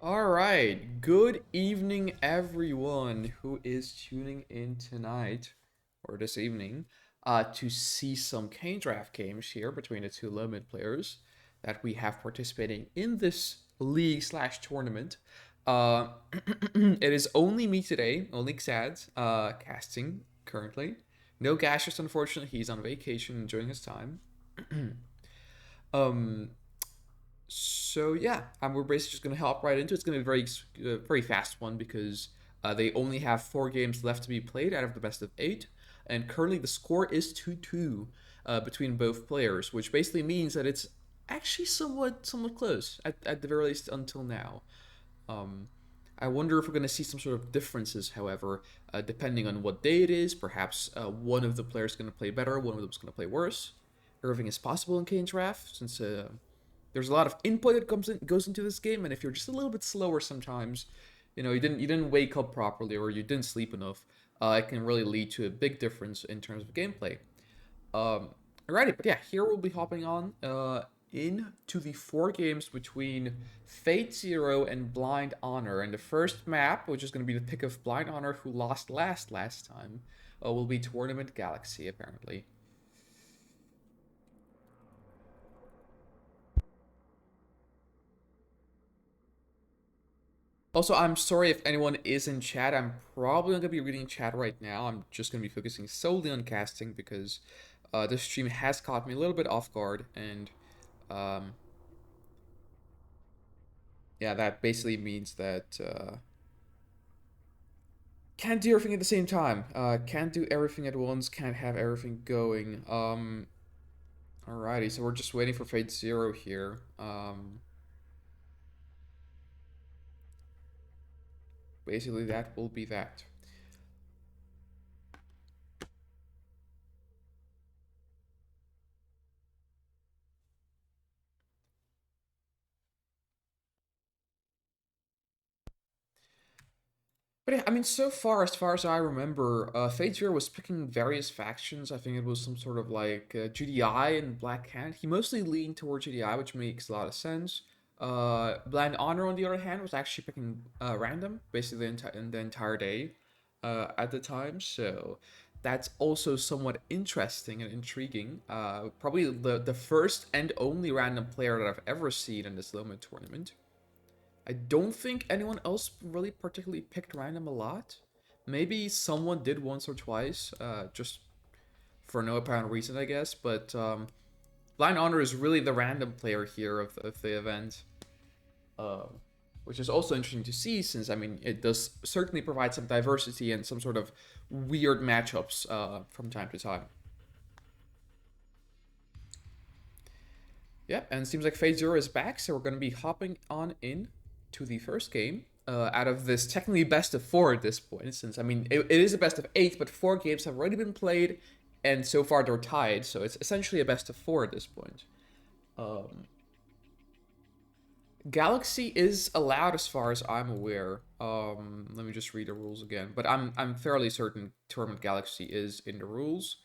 Alright, good evening everyone who is tuning in tonight, or this evening, to see some Kane draft games here between the two low mid players that we have participating in this league slash tournament. Uh, it is only me today, only Xad, casting currently. No Gaseous, unfortunately, he's on vacation enjoying his time. um, so yeah, we're basically just gonna hop right into it. It's gonna be a very fast one because they only have 4 games left to be played out of the best of 8, and currently the score is 2-2 between both players, which basically means that it's actually somewhat close at the very least until now. Um, I wonder if we're going to see some sort of differences, however, depending on what day it is. Perhaps one of the players is going to play better, one of them is going to play worse. Everything is possible in Kane's draft, since there's a lot of input that goes into this game, and if you're just a little bit slower sometimes, you didn't wake up properly or you didn't sleep enough, it can really lead to a big difference in terms of gameplay. Alrighty, but yeah, here we'll be hopping on into the 4 games between Fatezero and Blindhonor, and the first map, which is going to be the pick of Blindhonor, who lost last time, will be Tournament Galaxy apparently. Also, I'm sorry if anyone is in chat. I'm probably not going to be reading chat right now. I'm just going to be focusing solely on casting because this stream has caught me a little bit off guard. And um, yeah, that basically means that can't do everything at the same time. Can't do everything at once. Can't have everything going. Alrighty, so we're just waiting for Fatezero here. Basically, that will be that. But yeah, I mean, so far, as far as I remember, Fatezero was picking various factions. I think it was some sort of like GDI and Black Hand. He mostly leaned towards GDI, which makes a lot of sense. Blindhonor, on the other hand, was actually picking random, basically the entire day at the time. So that's also somewhat interesting and intriguing. Probably the first and only random player that I've ever seen in this Loma tournament. I don't think anyone else really particularly picked random a lot. Maybe someone did once or twice, just for no apparent reason, I guess. But Blindhonor is really the random player here of the event, uh, which is also interesting to see, since I mean it does certainly provide some diversity and some sort of weird matchups from time to time. Yep, and it seems like Fatezero is back, so we're going to be hopping on in to the first game out of this technically best of 4 at this point, since I mean it is a best of 8, but 4 games have already been played, and so far they're tied, so it's essentially a best of 4 at this point. Galaxy is allowed as far as I'm aware. Let me just read the rules again, but I'm fairly certain Tournament Galaxy is in the rules.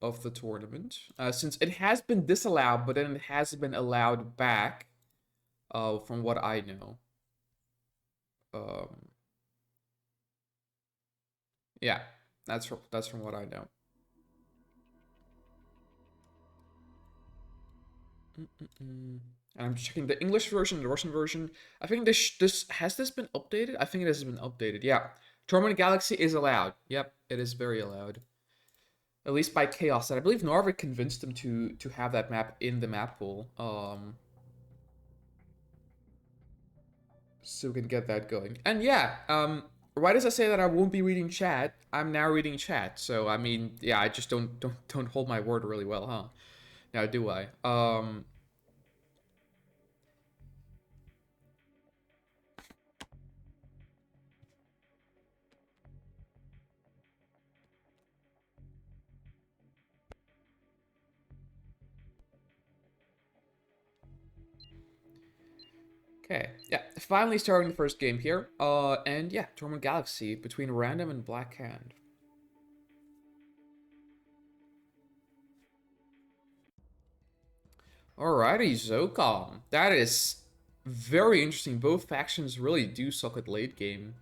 Of the tournament, since it has been disallowed, but then it has been allowed back, from what I know. Um, yeah, that's from what I know. And I'm checking the English version, the Russian version. I think this has this been updated. I think it has been updated. Yeah, Tournament Galaxy is allowed. Yep, it is very allowed. At least by Chaos. And I believe Narvik convinced them to have that map in the map pool. So we can get that going. And yeah, right as I say that I won't be reading chat, I'm now reading chat. So I mean, yeah, I just don't hold my word really well, huh? Now do I? Okay, yeah, finally starting the first game here. And yeah, Tournament Galaxy between Random and Black Hand. Alrighty, Zocom. That is very interesting. Both factions really do suck at late game.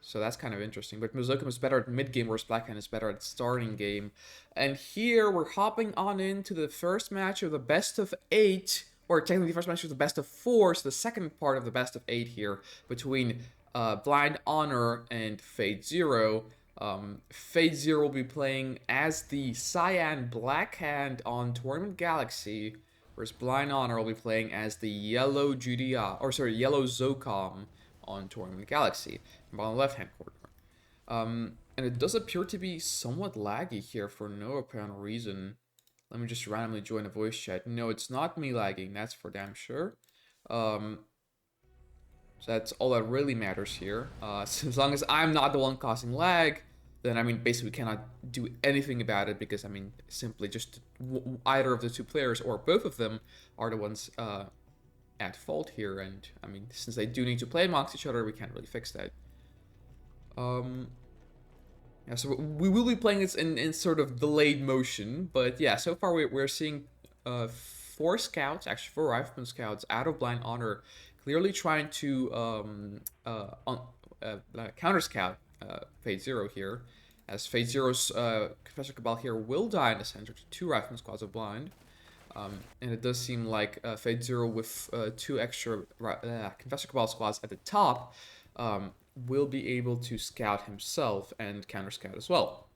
So that's kind of interesting. But Zocom is better at mid game, whereas Blackhand is better at starting game. And here we're hopping on into the first match of the best of 8. Or technically the first match of the best of 4. So the second part of the best of 8 here between Blindhonor and Fatezero. Fatezero will be playing as the Cyan Blackhand on Tournament Galaxy, whereas Blindhonor will be playing as the Yellow Yellow Zocom on Tournament Galaxy, on the left-hand corner. And it does appear to be somewhat laggy here for no apparent reason. Let me just randomly join a voice chat. No, it's not me lagging, that's for damn sure. So that's all that really matters here. So as long as I'm not the one causing lag, then I mean basically we cannot do anything about it, because I mean simply just either of the two players or both of them are the ones at fault here, and I mean since they do need to play amongst each other, we can't really fix that. Yeah, so we will be playing this in sort of delayed motion, but yeah, so far we're seeing 4 scouts, actually 4 rifleman scouts out of Blindhonor, clearly trying to counter scout Fatezero here, as Fatezero's Professor Cabal here will die in the center to 2 rifleman squads of Blind. And it does seem like Fatezero with 2 extra Confessor Cabal squads at the top will be able to scout himself and counter scout as well.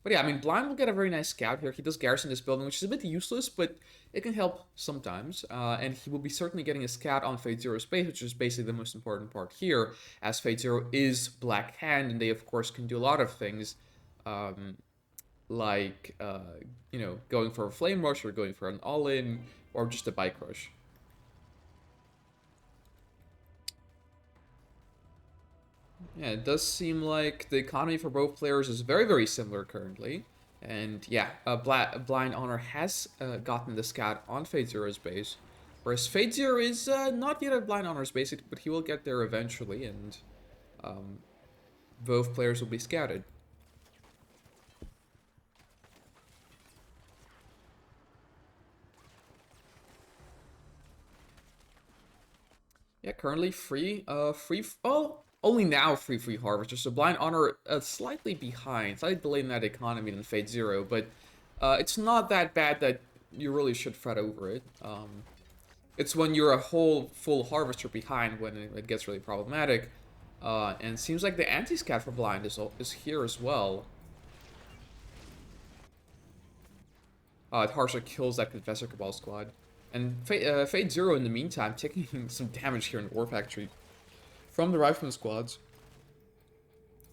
But yeah, I mean, Blind will get a very nice scout here. He does garrison this building, which is a bit useless, but it can help sometimes. And he will be certainly getting a scout on Fatezero's base, which is basically the most important part here, as Fatezero is Black Hand, and they, of course, can do a lot of things, like, you know, going for a Flame Rush, or going for an all-in, or just a Bike Rush. Yeah, it does seem like the economy for both players is very, very similar currently. And yeah, Blindhonor has gotten the scout on Fatezero's base, whereas Fatezero is not yet at Blindhonor's base, but he will get there eventually, and both players will be scouted. Yeah, currently only now free harvester. So Blindhonor slightly behind, slightly delayed in that economy than Fatezero, but it's not that bad that you really should fret over it. It's when you're a whole full harvester behind when it gets really problematic. And it seems like the anti-scout for Blind is here as well. It harshly kills that Confessor Cabal squad. And Fatezero, in the meantime, taking some damage here in War Factory from the Rifleman squads.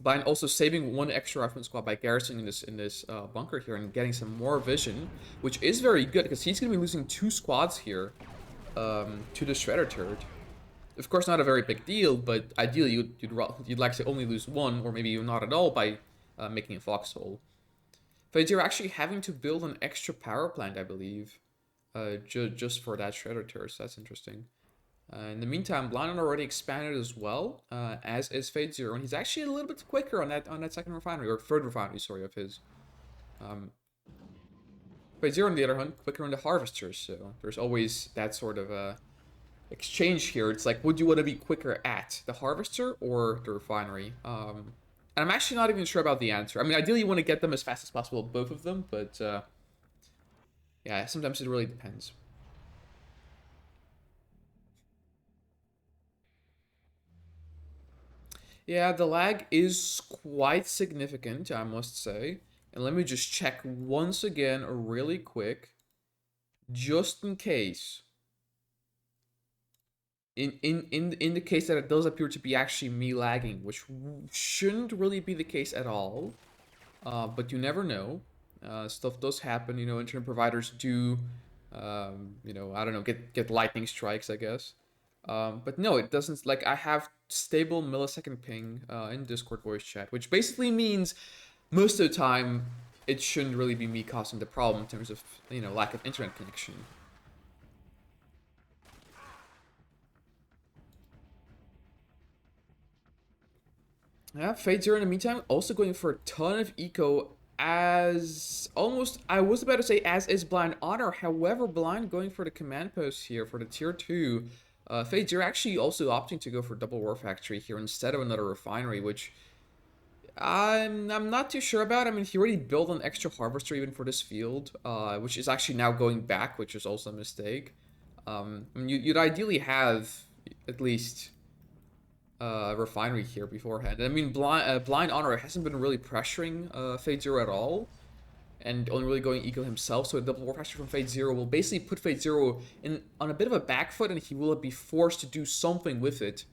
Blind also saving 1 extra Rifleman squad by garrisoning in this bunker here and getting some more vision, which is very good, because he's going to be losing 2 squads here to the Shredder turret. Of course, not a very big deal, but ideally you'd like to only lose 1, or maybe not at all, by making a foxhole. Fatezero actually having to build an extra power plant, I believe. Just for that Shredder turret, so that's interesting. In the meantime, Blindhonor already expanded as well, as is Fatezero, and he's actually a little bit quicker on that second refinery, or third refinery, sorry, of his. Fatezero, on the other hand, quicker on the harvesters, so there's always that sort of exchange here. It's like, would you want to be quicker at the harvester or the refinery? And I'm actually not even sure about the answer. I mean, ideally you want to get them as fast as possible, both of them, but yeah, sometimes it really depends. Yeah, the lag is quite significant, I must say. And let me just check once again really quick, just in case. In the case that it does appear to be actually me lagging, which shouldn't really be the case at all. But you never know. Stuff does happen, you know, internet providers do, you know, I don't know, get lightning strikes, I guess. But no, it doesn't. Like, I have stable millisecond ping in Discord voice chat, which basically means most of the time it shouldn't really be me causing the problem in terms of, you know, lack of internet connection. Yeah, Fatezero in the meantime also going for a ton of eco as almost, I was about to say as is Blindhonor. However, Blind going for the command post here for the tier 2. Fatezero actually also opting to go for double war factory here instead of another refinery, which I'm not too sure about. I mean, he already built an extra harvester even for this field, which is actually now going back, which is also a mistake. I mean, you'd ideally have at least refinery here beforehand. I mean, Blindhonor hasn't been really pressuring Fatezero at all, and only really going eco himself. So a double war factory from Fatezero will basically put Fatezero in on a bit of a back foot, and he will be forced to do something with it.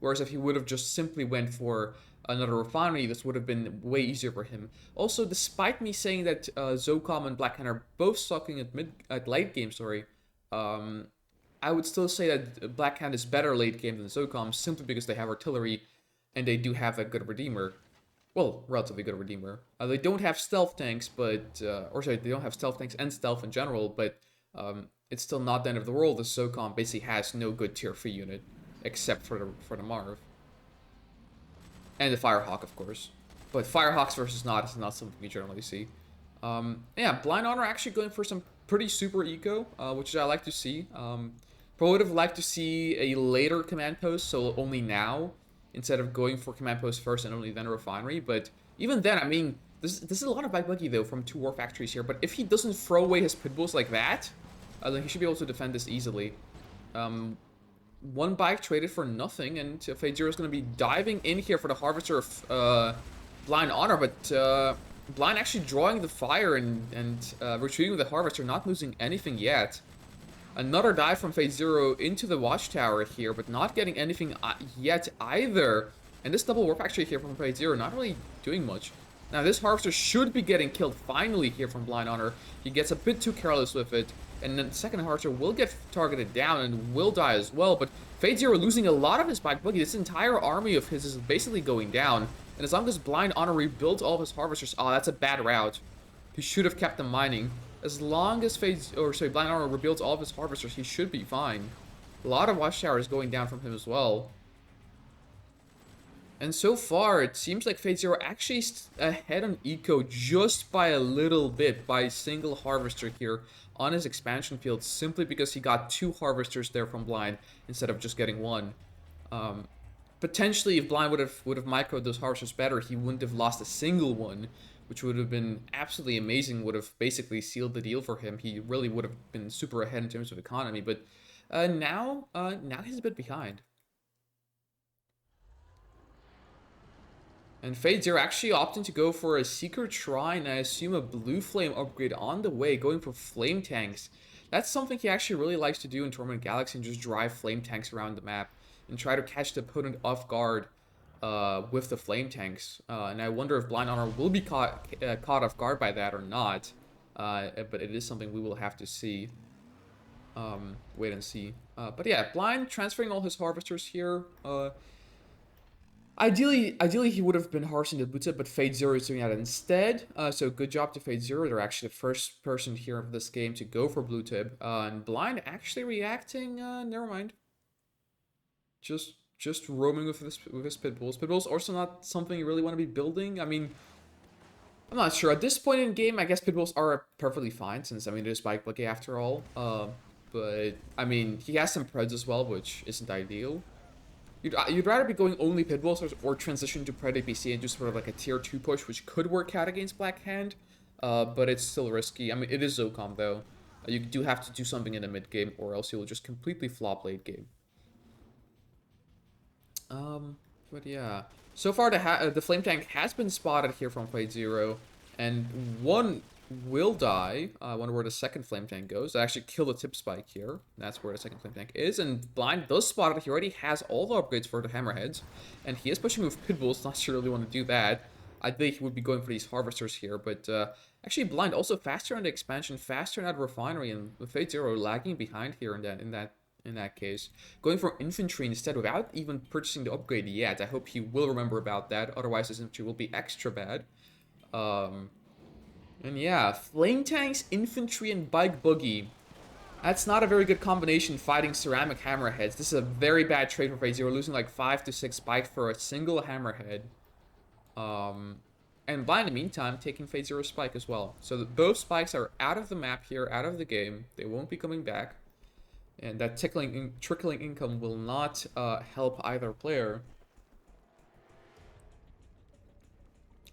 Whereas if he would have just simply went for another refinery, this would have been way easier for him. Also, despite me saying that Zocom and Blackhand are both sucking at late game, sorry, I would still say that Blackhand is better late game than Zocom simply because they have artillery and they do have a good Redeemer. Well, relatively good Redeemer. They don't have stealth tanks, but or sorry, they don't have stealth tanks and stealth in general, but it's still not the end of the world. The Zocom basically has no good tier 3 unit except for the Marv. And the Firehawk, of course. But Firehawks versus not is not something we generally see. Yeah, Blindhonor actually going for some pretty super eco, which I like to see. Probably would have liked to see a later command post, so only now, instead of going for command post first and only then a refinery. But even then, I mean, this is a lot of bike buggy though from 2 war factories here. But if he doesn't throw away his pit bulls like that, then he should be able to defend this easily. One bike traded for nothing, and Fatezero is going to be diving in here for the harvester of Blindhonor, but Blind actually drawing the fire and retreating with the harvester, not losing anything yet. Another dive from Fatezero into the watchtower here, but not getting anything yet either. And this double war factory here from Fatezero not really doing much. Now this harvester should be getting killed finally here from Blindhonor. He gets a bit too careless with it. And then the second harvester will get targeted down and will die as well. But Fatezero losing a lot of his bike buggy. This entire army of his is basically going down. And as long as Blindhonor rebuilds all of his harvesters... Oh, that's a bad route. He should have kept them mining. As long as Blindhonor rebuilds all of his harvesters, he should be fine. A lot of watchtowers going down from him as well. And so far, it seems like Fatezero actually ahead on eco just by a little bit, by a single harvester here on his expansion field, simply because he got 2 harvesters there from Blind instead of just getting 1. Potentially, if Blind would have microed those harvesters better, he wouldn't have lost a single one, which would have been absolutely amazing, would have basically sealed the deal for him. He really would have been super ahead in terms of economy, but now he's a bit behind. And Fatezero actually opting to go for a Secret Shrine, I assume a Blue Flame upgrade on the way, going for Flame Tanks. That's something he actually really likes to do in Torment Galaxy, and just drive Flame Tanks around the map and try to catch the opponent off guard with the Flame Tanks. And I wonder if Blindhonor will be caught off guard by that or not. But it is something we will have to see. Wait and see. But yeah, Blind transferring all his harvesters here. Ideally, he would have been harvesting the Butsa, but Fatezero is doing that instead. So good job to Fatezero. They're actually the first person here of this game to go for blue tip. And Blind actually reacting. Never mind. Just roaming with his pit bulls. Pit bulls also not something you really want to be building. I mean, I'm not sure. At this point in the game, I guess pit bulls are perfectly fine, since I mean it is bike buggy after all. But I mean he has some preds as well, which isn't ideal. You'd rather be going only pit bulls or transition to pred APC and do sort of like a tier 2 push, which could work out against Blackhand, but it's still risky. I mean, it is Zocom though. You do have to do something in the mid game, or else you'll just completely flop late game. But yeah, so far the flame tank has been spotted here from Fatezero, and one will die. I wonder where the second flame tank goes. I actually killed a tip spike here. That's where the second flame tank is, and Blind does spot it. He already has all the upgrades for the hammerheads, and he is pushing with pit bulls. Not sure really want to do that. I think he would be going for these harvesters here, but actually Blind also faster on the expansion, faster in that refinery, and with Fatezero lagging behind here in that case, going for infantry instead without even purchasing the upgrade yet. I hope he will remember about that, otherwise his infantry will be extra bad. And yeah, flame tanks, infantry, and bike buggy. That's not a very good combination fighting ceramic hammerheads. This is a very bad trade for Fatezero, losing like 5 to 6 bikes for a single hammerhead. And Blind, in the meantime, taking Fatezero Spike as well. So both spikes are out of the map here, out of the game. They won't be coming back. And that trickling income will not help either player.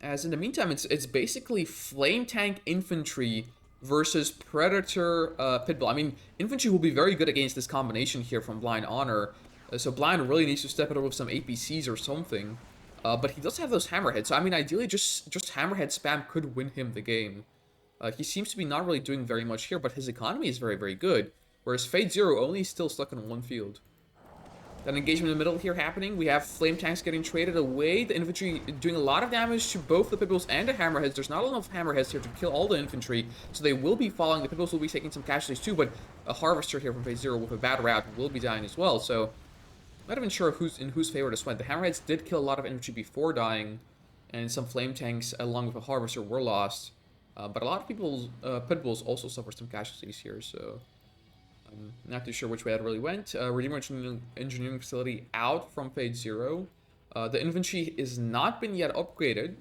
As in the meantime, it's basically Flame Tank Infantry versus Predator Pitbull. I mean, Infantry will be very good against this combination here from Blindhonor. So Blind really needs to step it up with some APCs or something. But he does have those Hammerheads. So, I mean, ideally, just Hammerhead spam could win him the game. He seems to be not really doing very much here, but his economy is very, very good. Whereas Fatezero only is still stuck in one field. That engagement in the middle here happening. We have Flame Tanks getting traded away. The infantry doing a lot of damage to both the Pitbulls and the Hammerheads. There's not enough Hammerheads here to kill all the infantry, so they will be falling. The Pitbulls will be taking some casualties too, but a Harvester here from Fatezero with a bad route will be dying as well, so not even sure in whose favor this went. The Hammerheads did kill a lot of infantry before dying, and some Flame Tanks along with a Harvester were lost. But a lot of Pitbulls also suffered some casualties here, so I'm not too sure which way that really went. Redeemer Engineering Facility out from Fatezero. The infantry is not been yet upgraded.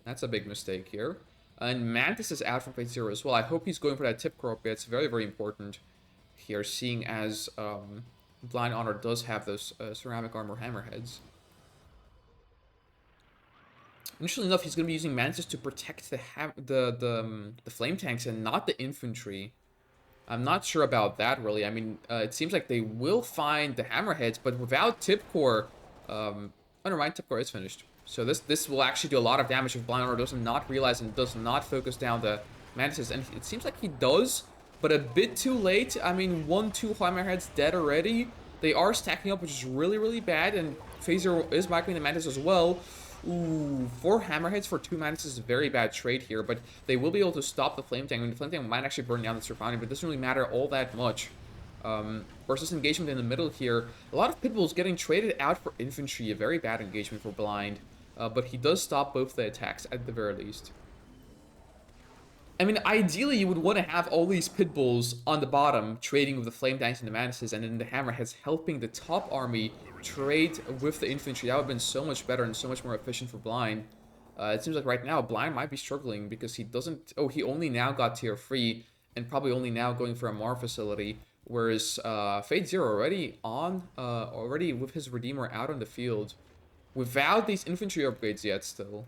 That's a big mistake here. And Mantis is out from Fatezero as well. I hope he's going for that tip core upgrade. It's very, very important here, seeing as Blindhonor does have those ceramic armor hammerheads. Initially enough, he's going to be using Mantis to protect the flame tanks and not the infantry. I'm not sure about that, really. I mean, it seems like they will find the hammerheads, but without tip core, oh, never mind, tip core is finished. So this will actually do a lot of damage if Blindhonor does not realize and does not focus down the Mantises. And it seems like he does, but a bit too late. I mean, 1-2 hammerheads dead already. They are stacking up, which is really, really bad. And Fatezero is microing the Mantis as well. Ooh, 4 hammerheads for 2 Mantises is a very bad trade here, but they will be able to stop the flame tank. I mean, the flame tank might actually burn down the surrounding, but it doesn't really matter all that much. Versus engagement in the middle here, a lot of Pitbulls getting traded out for infantry, a very bad engagement for Blind, but he does stop both the attacks at the very least. I mean, ideally, you would want to have all these Pitbulls on the bottom trading with the Flame Tanks and the Mantises, and then the Hammerheads helping the top army trade with the infantry. That would have been so much better and so much more efficient for Blind. It seems like right now, Blind might be struggling because he doesn't... Oh, he only now got tier 3 and probably only now going for a Mar facility, whereas Fatezero already with his Redeemer out on the field without these infantry upgrades yet still.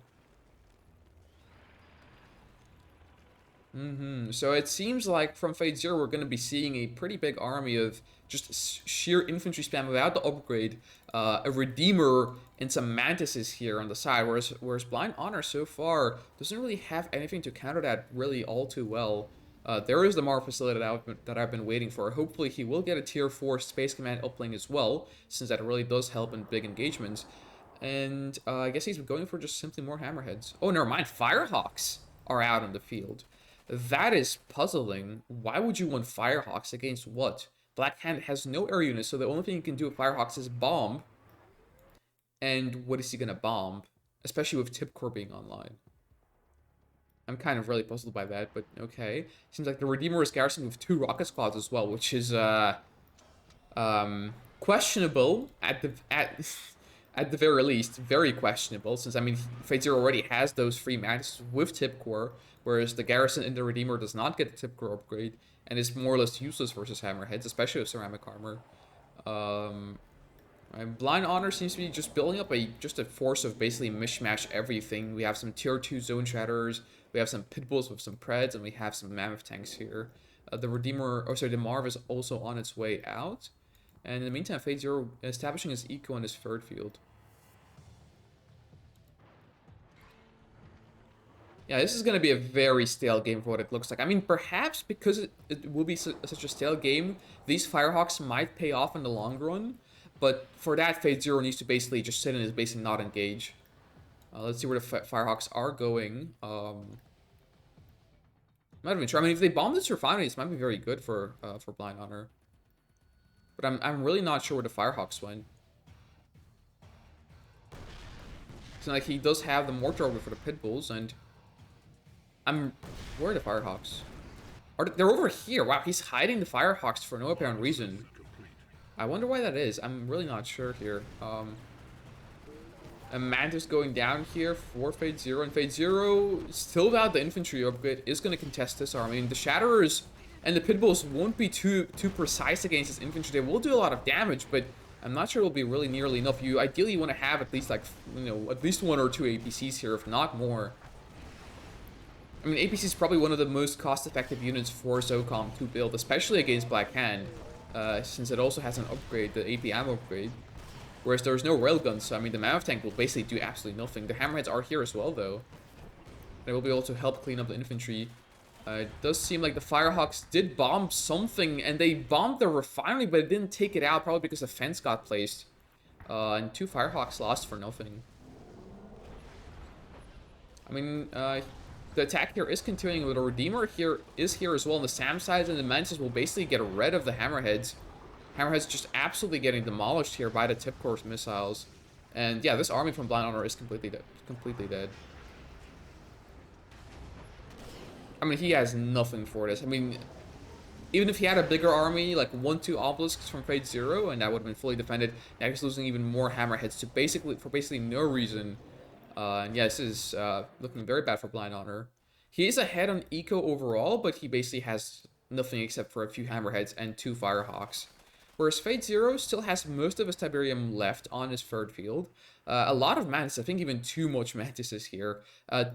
So it seems like from Fatezero we're going to be seeing a pretty big army of just sheer infantry spam without the upgrade, a Redeemer and some Mantises here on the side, whereas Blindhonor so far doesn't really have anything to counter that really all too well. There is the Mar facility that I've been waiting for. Hopefully he will get a tier 4 Space Command uplink as well, since that really does help in big engagements. And I guess he's going for just simply more Hammerheads. Oh, never mind, Firehawks are out on the field. That is puzzling. Why would you want Firehawks against what? Black Hand has no air units, so the only thing you can do with Firehawks is bomb. And what is he gonna bomb? Especially with Tip Core being online. I'm kind of really puzzled by that, but okay. Seems like the Redeemer is garrisoned with 2 rocket squads as well, which is questionable at the very least. Very questionable, since I mean Fatezero already has those 3 Mantises with Tip Core, whereas the garrison in the Redeemer does not get the Tip Core upgrade and is more or less useless versus Hammerheads, especially with ceramic armor. Blindhonor seems to be just building up just a force of basically mishmash everything. We have some tier 2 zone shatterers, we have some Pitbulls with some Preds, and we have some Mammoth tanks here. The Redeemer, the Marv is also on its way out. And in the meantime, Fatezero establishing his eco on his 3rd field. Yeah, this is going to be a very stale game for what it looks like. I mean, perhaps because it will be such a stale game, these Firehawks might pay off in the long run. But for that, Fatezero needs to basically just sit in his base and not engage. Let's see where the Firehawks are going. I'm not even sure. I mean, if they bomb this refinery, this might be very good for Blindhonor. But I'm really not sure where the Firehawks went. So like he does have the mortar over for the Pitbulls, and where are the Firehawks? They're over here. Wow, he's hiding the Firehawks for no apparent reason. I wonder why that is. I'm really not sure here. A Mantis going down here for Fatezero, and Fatezero, still without the infantry upgrade, is going to contest this army. And the Shatterers and the Pitbulls won't be too precise against this infantry. They will do a lot of damage, but I'm not sure it'll be really nearly enough. You ideally want to have at least, like, you know, at least 1 or 2 APCs here, if not more. I mean, APC is probably one of the most cost-effective units for SOCOM to build, especially against Black Hand, since it also has an upgrade, the AP ammo upgrade. Whereas there's no railguns, so I mean, the Mammoth Tank will basically do absolutely nothing. The Hammerheads are here as well, though. They will be able to help clean up the infantry. It does seem like the Firehawks did bomb something, and they bombed the refinery, but it didn't take it out, probably because a fence got placed. And 2 Firehawks lost for nothing. I mean, the attack here is continuing, but the Redeemer here is here as well, and the Sam sides and the Mantis will basically get rid of the Hammerheads. Hammerhead's just absolutely getting demolished here by the tip course missiles. And yeah, this army from Blindhonor is completely dead. Completely dead. I mean, he has nothing for this. I mean, even if he had a bigger army, like 1-2 obelisks from Fatezero, and that would have been fully defended, now he's losing even more Hammerheads to basically no reason. And yeah, this is looking very bad for Blindhonor. He is ahead on eco overall, but he basically has nothing except for a few Hammerheads and 2 Firehawks. Whereas Fatezero still has most of his Tiberium left on his third field. A lot of Mantis, I think even too much Mantises here.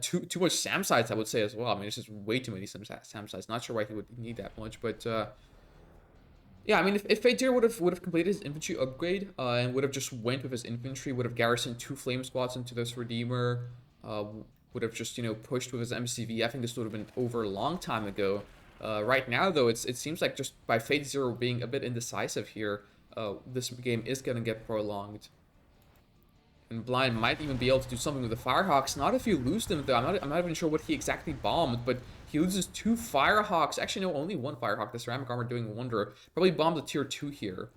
Too much Sam sides, I would say, as well. I mean, it's just way too many Sam sides. Not sure why he would need that much, but yeah, I mean, if Fatezero would have completed his infantry upgrade and would have just went with his infantry, would have garrisoned 2 flame squads into this Redeemer, would have just, you know, pushed with his MCV, I think this would have been over a long time ago. Right now, though, it seems like just by Fatezero being a bit indecisive here, this game is going to get prolonged. And Blind might even be able to do something with the Firehawks. Not if you lose them, though. I'm not even sure what he exactly bombed, but he loses 2 Firehawks. Actually, no, only 1 Firehawk. The Ceramic Armor doing a wonder. Probably bombed a tier 2 here.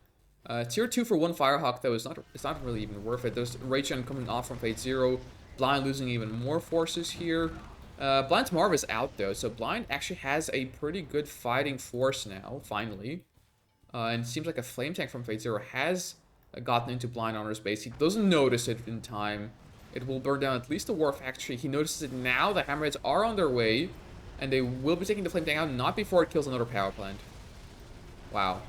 Tier 2 for 1 Firehawk, though, it's not really even worth it. There's Raychen coming off from Fatezero. Blind losing even more forces here. Blind's Marv is out, though, so Blind actually has a pretty good fighting force now, finally. And it seems like a Flame Tank from Fatezero has gotten into Blindhonor's base. He doesn't notice it in time. It will burn down at least the War Factory. He notices it now. The Hammerheads are on their way, and they will be taking the Flame Tank out, not before it kills another power plant. Wow.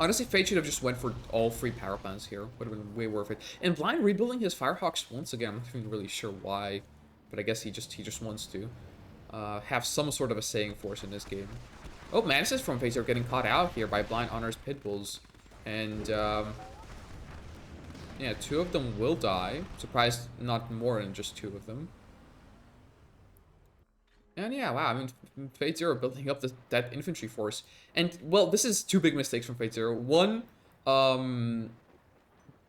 Honestly, Fate should have just went for all 3 power plants here. Would have been way worth it. And Blind rebuilding his Firehawks once again. I'm not even really sure why. But I guess he just wants to have some sort of a saying force in this game. Oh, Mantises from Phase are getting caught out here by Blindhonor's Pitbulls. And, yeah, 2 of them will die. Surprised not more than just 2 of them. And yeah, wow, I mean, Fatezero building up that infantry force. And, well, this is 2 big mistakes from Fatezero. One,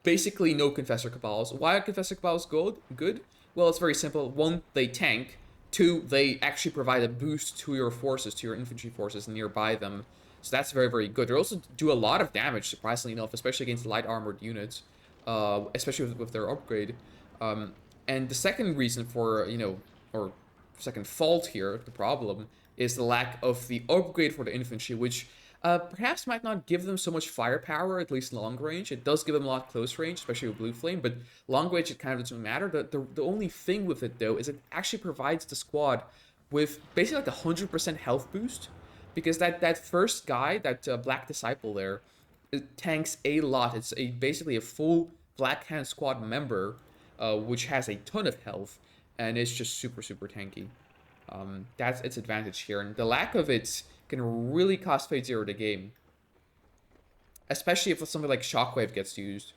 basically no Confessor Cabals. Why are Confessor Cabals good? Well, it's very simple. 1, they tank. 2, they actually provide a boost to your forces, to your infantry forces nearby them. So that's very, very good. They also do a lot of damage, surprisingly enough, especially against light armored units, especially with their upgrade. And the second reason for, you know, or second fault here, the problem, is the lack of the upgrade for the infantry, which perhaps might not give them so much firepower, at least long range. It does give them a lot close range, especially with Blue Flame, but long range it kind of doesn't matter. The only thing with it, though, is it actually provides the squad with basically like a 100% health boost, because that first guy, that Black Disciple there, it tanks a lot. It's basically a full Black Hand squad member, which has a ton of health, and it's just super, super tanky. That's its advantage here, and the lack of it can really cost Fatezero the game. Especially if something like Shockwave gets used.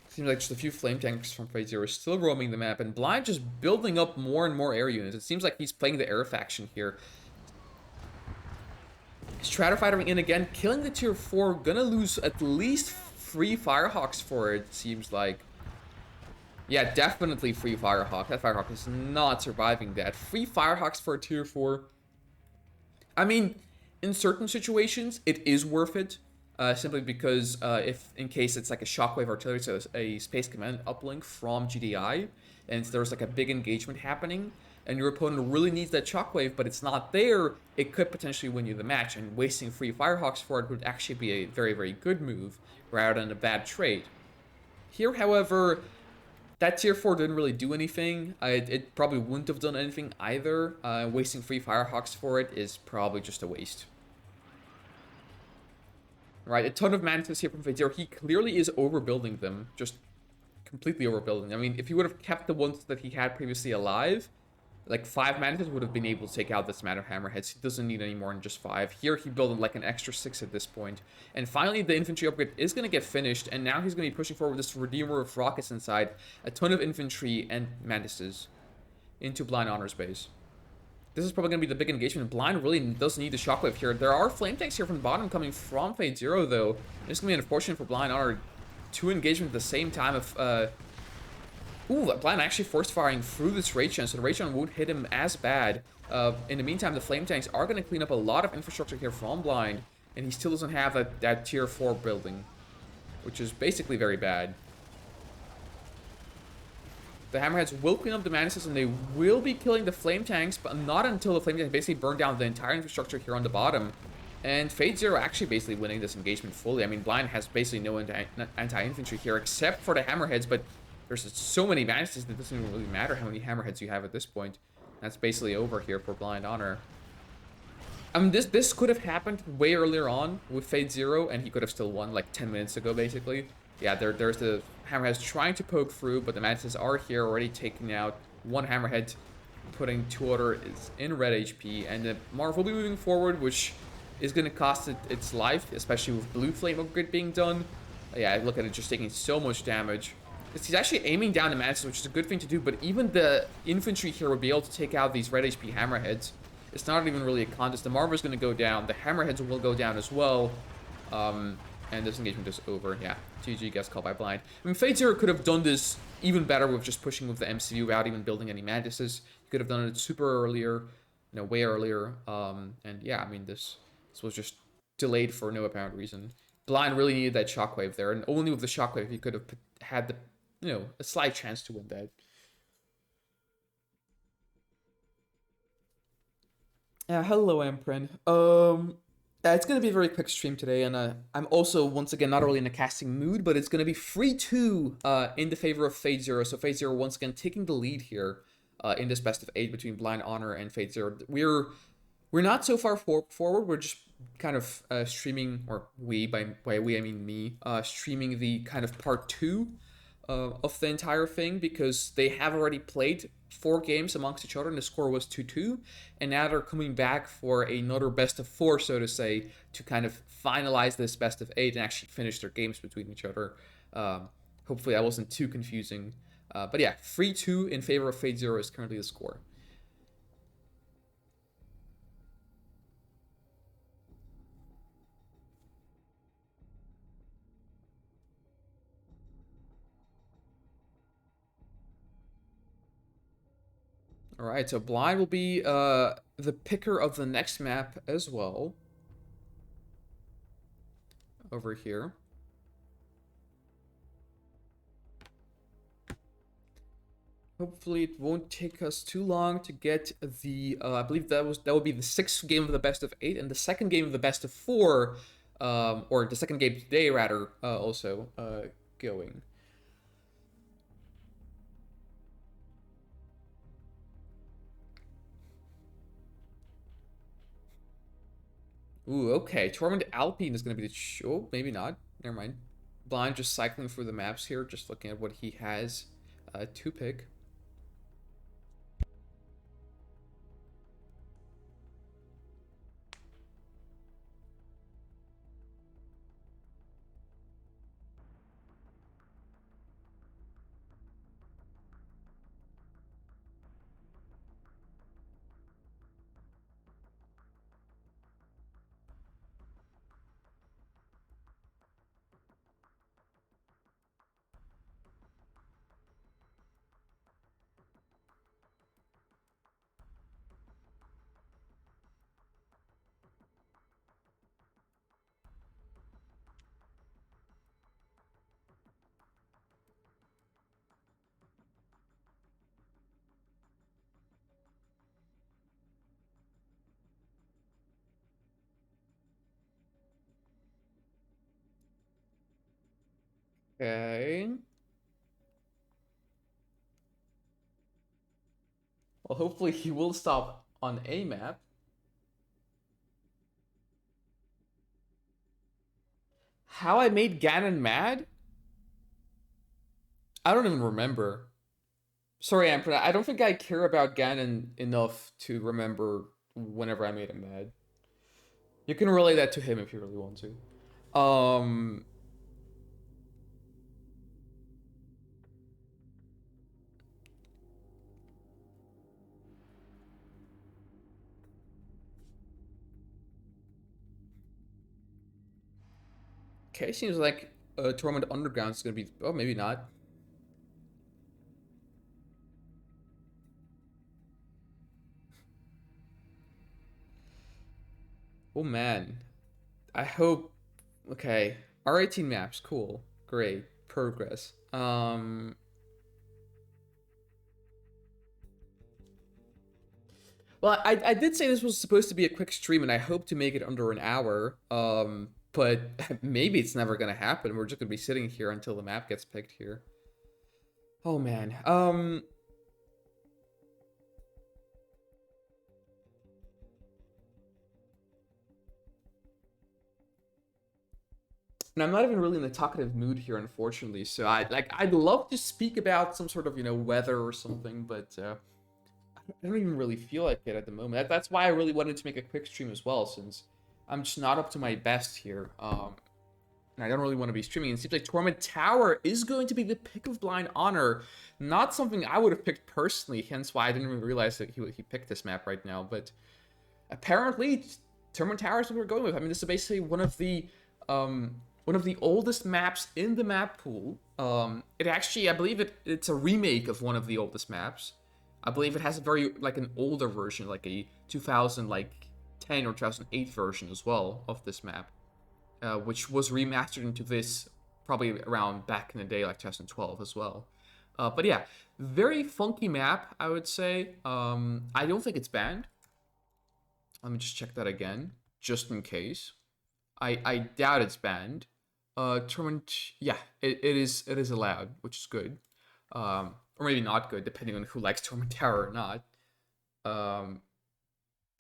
Seems like just a few Flame Tanks from Fatezero are still roaming the map, and Blind just building up more and more air units. It seems like he's playing the air faction here. Stratofighting in again, killing the tier 4, gonna lose at least 3 Firehawks for it, seems like. Yeah, definitely 3 Firehawk. That Firehawk is not surviving that. 3 Firehawks for a tier 4. I mean, in certain situations, it is worth it. Simply because if, in case it's like a Shockwave Artillery, so a Space Command uplink from GDI, and there's like a big engagement happening, and your opponent really needs that Shockwave, but it's not there, it could potentially win you the match, and wasting 3 Firehawks for it would actually be a very, very good move, rather than a bad trade. Here, however, that tier 4 didn't really do anything. It probably wouldn't have done anything either. Wasting 3 Firehawks for it is probably just a waste. Right, a ton of Mantis here from Fatezero. He clearly is overbuilding them. Just completely overbuilding. I mean, if he would have kept the ones that he had previously alive, like 5 Mantis would have been able to take out this amount of Hammerheads. He doesn't need any more than just 5. Here, he built like an extra 6 at this point. And finally, the infantry upgrade is going to get finished, and now he's going to be pushing forward this Redeemer of Rockets inside. A ton of infantry and Mantises into Blindhonor's base. This is probably going to be the big engagement. Blind really does need the Shockwave here. There are Flame Tanks here from the bottom coming from Fatezero, though. It's going to be unfortunate for Blindhonor. 2 engagements at the same time of... Ooh, Blind actually forced firing through this Raychon, so the Raychon won't hit him as bad. In the meantime, the Flame Tanks are going to clean up a lot of infrastructure here from Blind, and he still doesn't have that tier 4 building, which is basically very bad. The Hammerheads will clean up the Mantises, and they will be killing the Flame Tanks, but not until the Flame Tanks basically burn down the entire infrastructure here on the bottom. And Fatezero actually basically winning this engagement fully. I mean, Blind has basically no anti-infantry here, except for the Hammerheads, but there's so many Mantises that it doesn't even really matter how many Hammerheads you have at this point. That's basically over here for Blindhonor. I mean, this could have happened way earlier on with Fatezero, and he could have still won like 10 minutes ago, basically. Yeah, there's the Hammerheads trying to poke through, but the Mantises are here already taking out one Hammerhead, putting 2 other is in red HP, and the Marv will be moving forward, which is going to cost it its life, especially with Blue Flame upgrade being done. Yeah, look at it, just taking so much damage. He's actually aiming down the Mantises, which is a good thing to do, but even the infantry here would be able to take out these red HP Hammerheads. It's not even really a contest. The Marv is going to go down. The Hammerheads will go down as well. And this engagement is over. Yeah, GG gets called by Blind. I mean, Fatezero could have done this even better with just pushing with the MCU without even building any Mantises. He could have done it super earlier, you know, way earlier. And yeah, I mean, this was just delayed for no apparent reason. Blind really needed that Shockwave there, and only with the Shockwave he could have had the, you know, a slight chance to win that. Hello, Emprin. It's gonna be a very quick stream today, and I'm also once again not really in a casting mood, but it's gonna be 3-2 in the favor of Fatezero. So Fatezero once again taking the lead here in this best of 8 between Blindhonor and Fatezero. We're not so far forward. We're just kind of streaming, or we by we I mean me, streaming the kind of part 2 of the entire thing, because they have already played 4 games amongst each other, and the score was 2-2, and now they're coming back for another best of 4, so to say, to kind of finalize this best of 8 and actually finish their games between each other. Hopefully that wasn't too confusing. But yeah, 3-2 in favor of Fatezero is currently the score. All right, so Blind will be the picker of the next map as well. Over here. Hopefully it won't take us too long to get the, I believe that would be the 6th game of the best of 8, and the 2nd game of the best of 4, or the 2nd game today rather, also going. Ooh, okay. Torment Alpine is going to be the show. Maybe not. Never mind. Blind just cycling through the maps here, just looking at what he has to pick. Okay. Well, hopefully he will stop on a map. How I made Ganon mad? I don't even remember. Sorry, Emperor. I don't think I care about Ganon enough to remember whenever I made him mad. You can relay that to him if you really want to. Okay, seems like Torment Underground is gonna be. Oh, maybe not. Oh man, I hope. Okay, R18 maps, cool, great, progress. Well, I did say this was supposed to be a quick stream, and I hope to make it under an hour. But maybe it's never gonna happen. We're just gonna be sitting here until the map gets picked here. Oh man. And I'm not even really in a talkative mood here, unfortunately. So I'd love to speak about some sort of weather or something, but I don't even really feel like it at the moment. That's why I really wanted to make a quick stream as well, since I'm just not up to my best here. And I don't really want to be streaming. It seems like Torment Tower is going to be the pick of Blindhonor. Not something I would have picked personally, hence why I didn't even realize that he picked this map right now. But apparently, Torment Tower is what we're going with. I mean, this is basically one of the oldest maps in the map pool. It actually, I believe it's a remake of one of the oldest maps. I believe it has a very an older version, like a 2010 or 2008 version as well of this map, which was remastered into this probably around back in the day, like 2012 as well. But yeah, very funky map, I would say. I don't think it's banned. Let me just check that again, just in case. I doubt it's banned. Tournament, yeah, it is allowed, which is good. Or maybe not good, depending on who likes Torment Tower or not.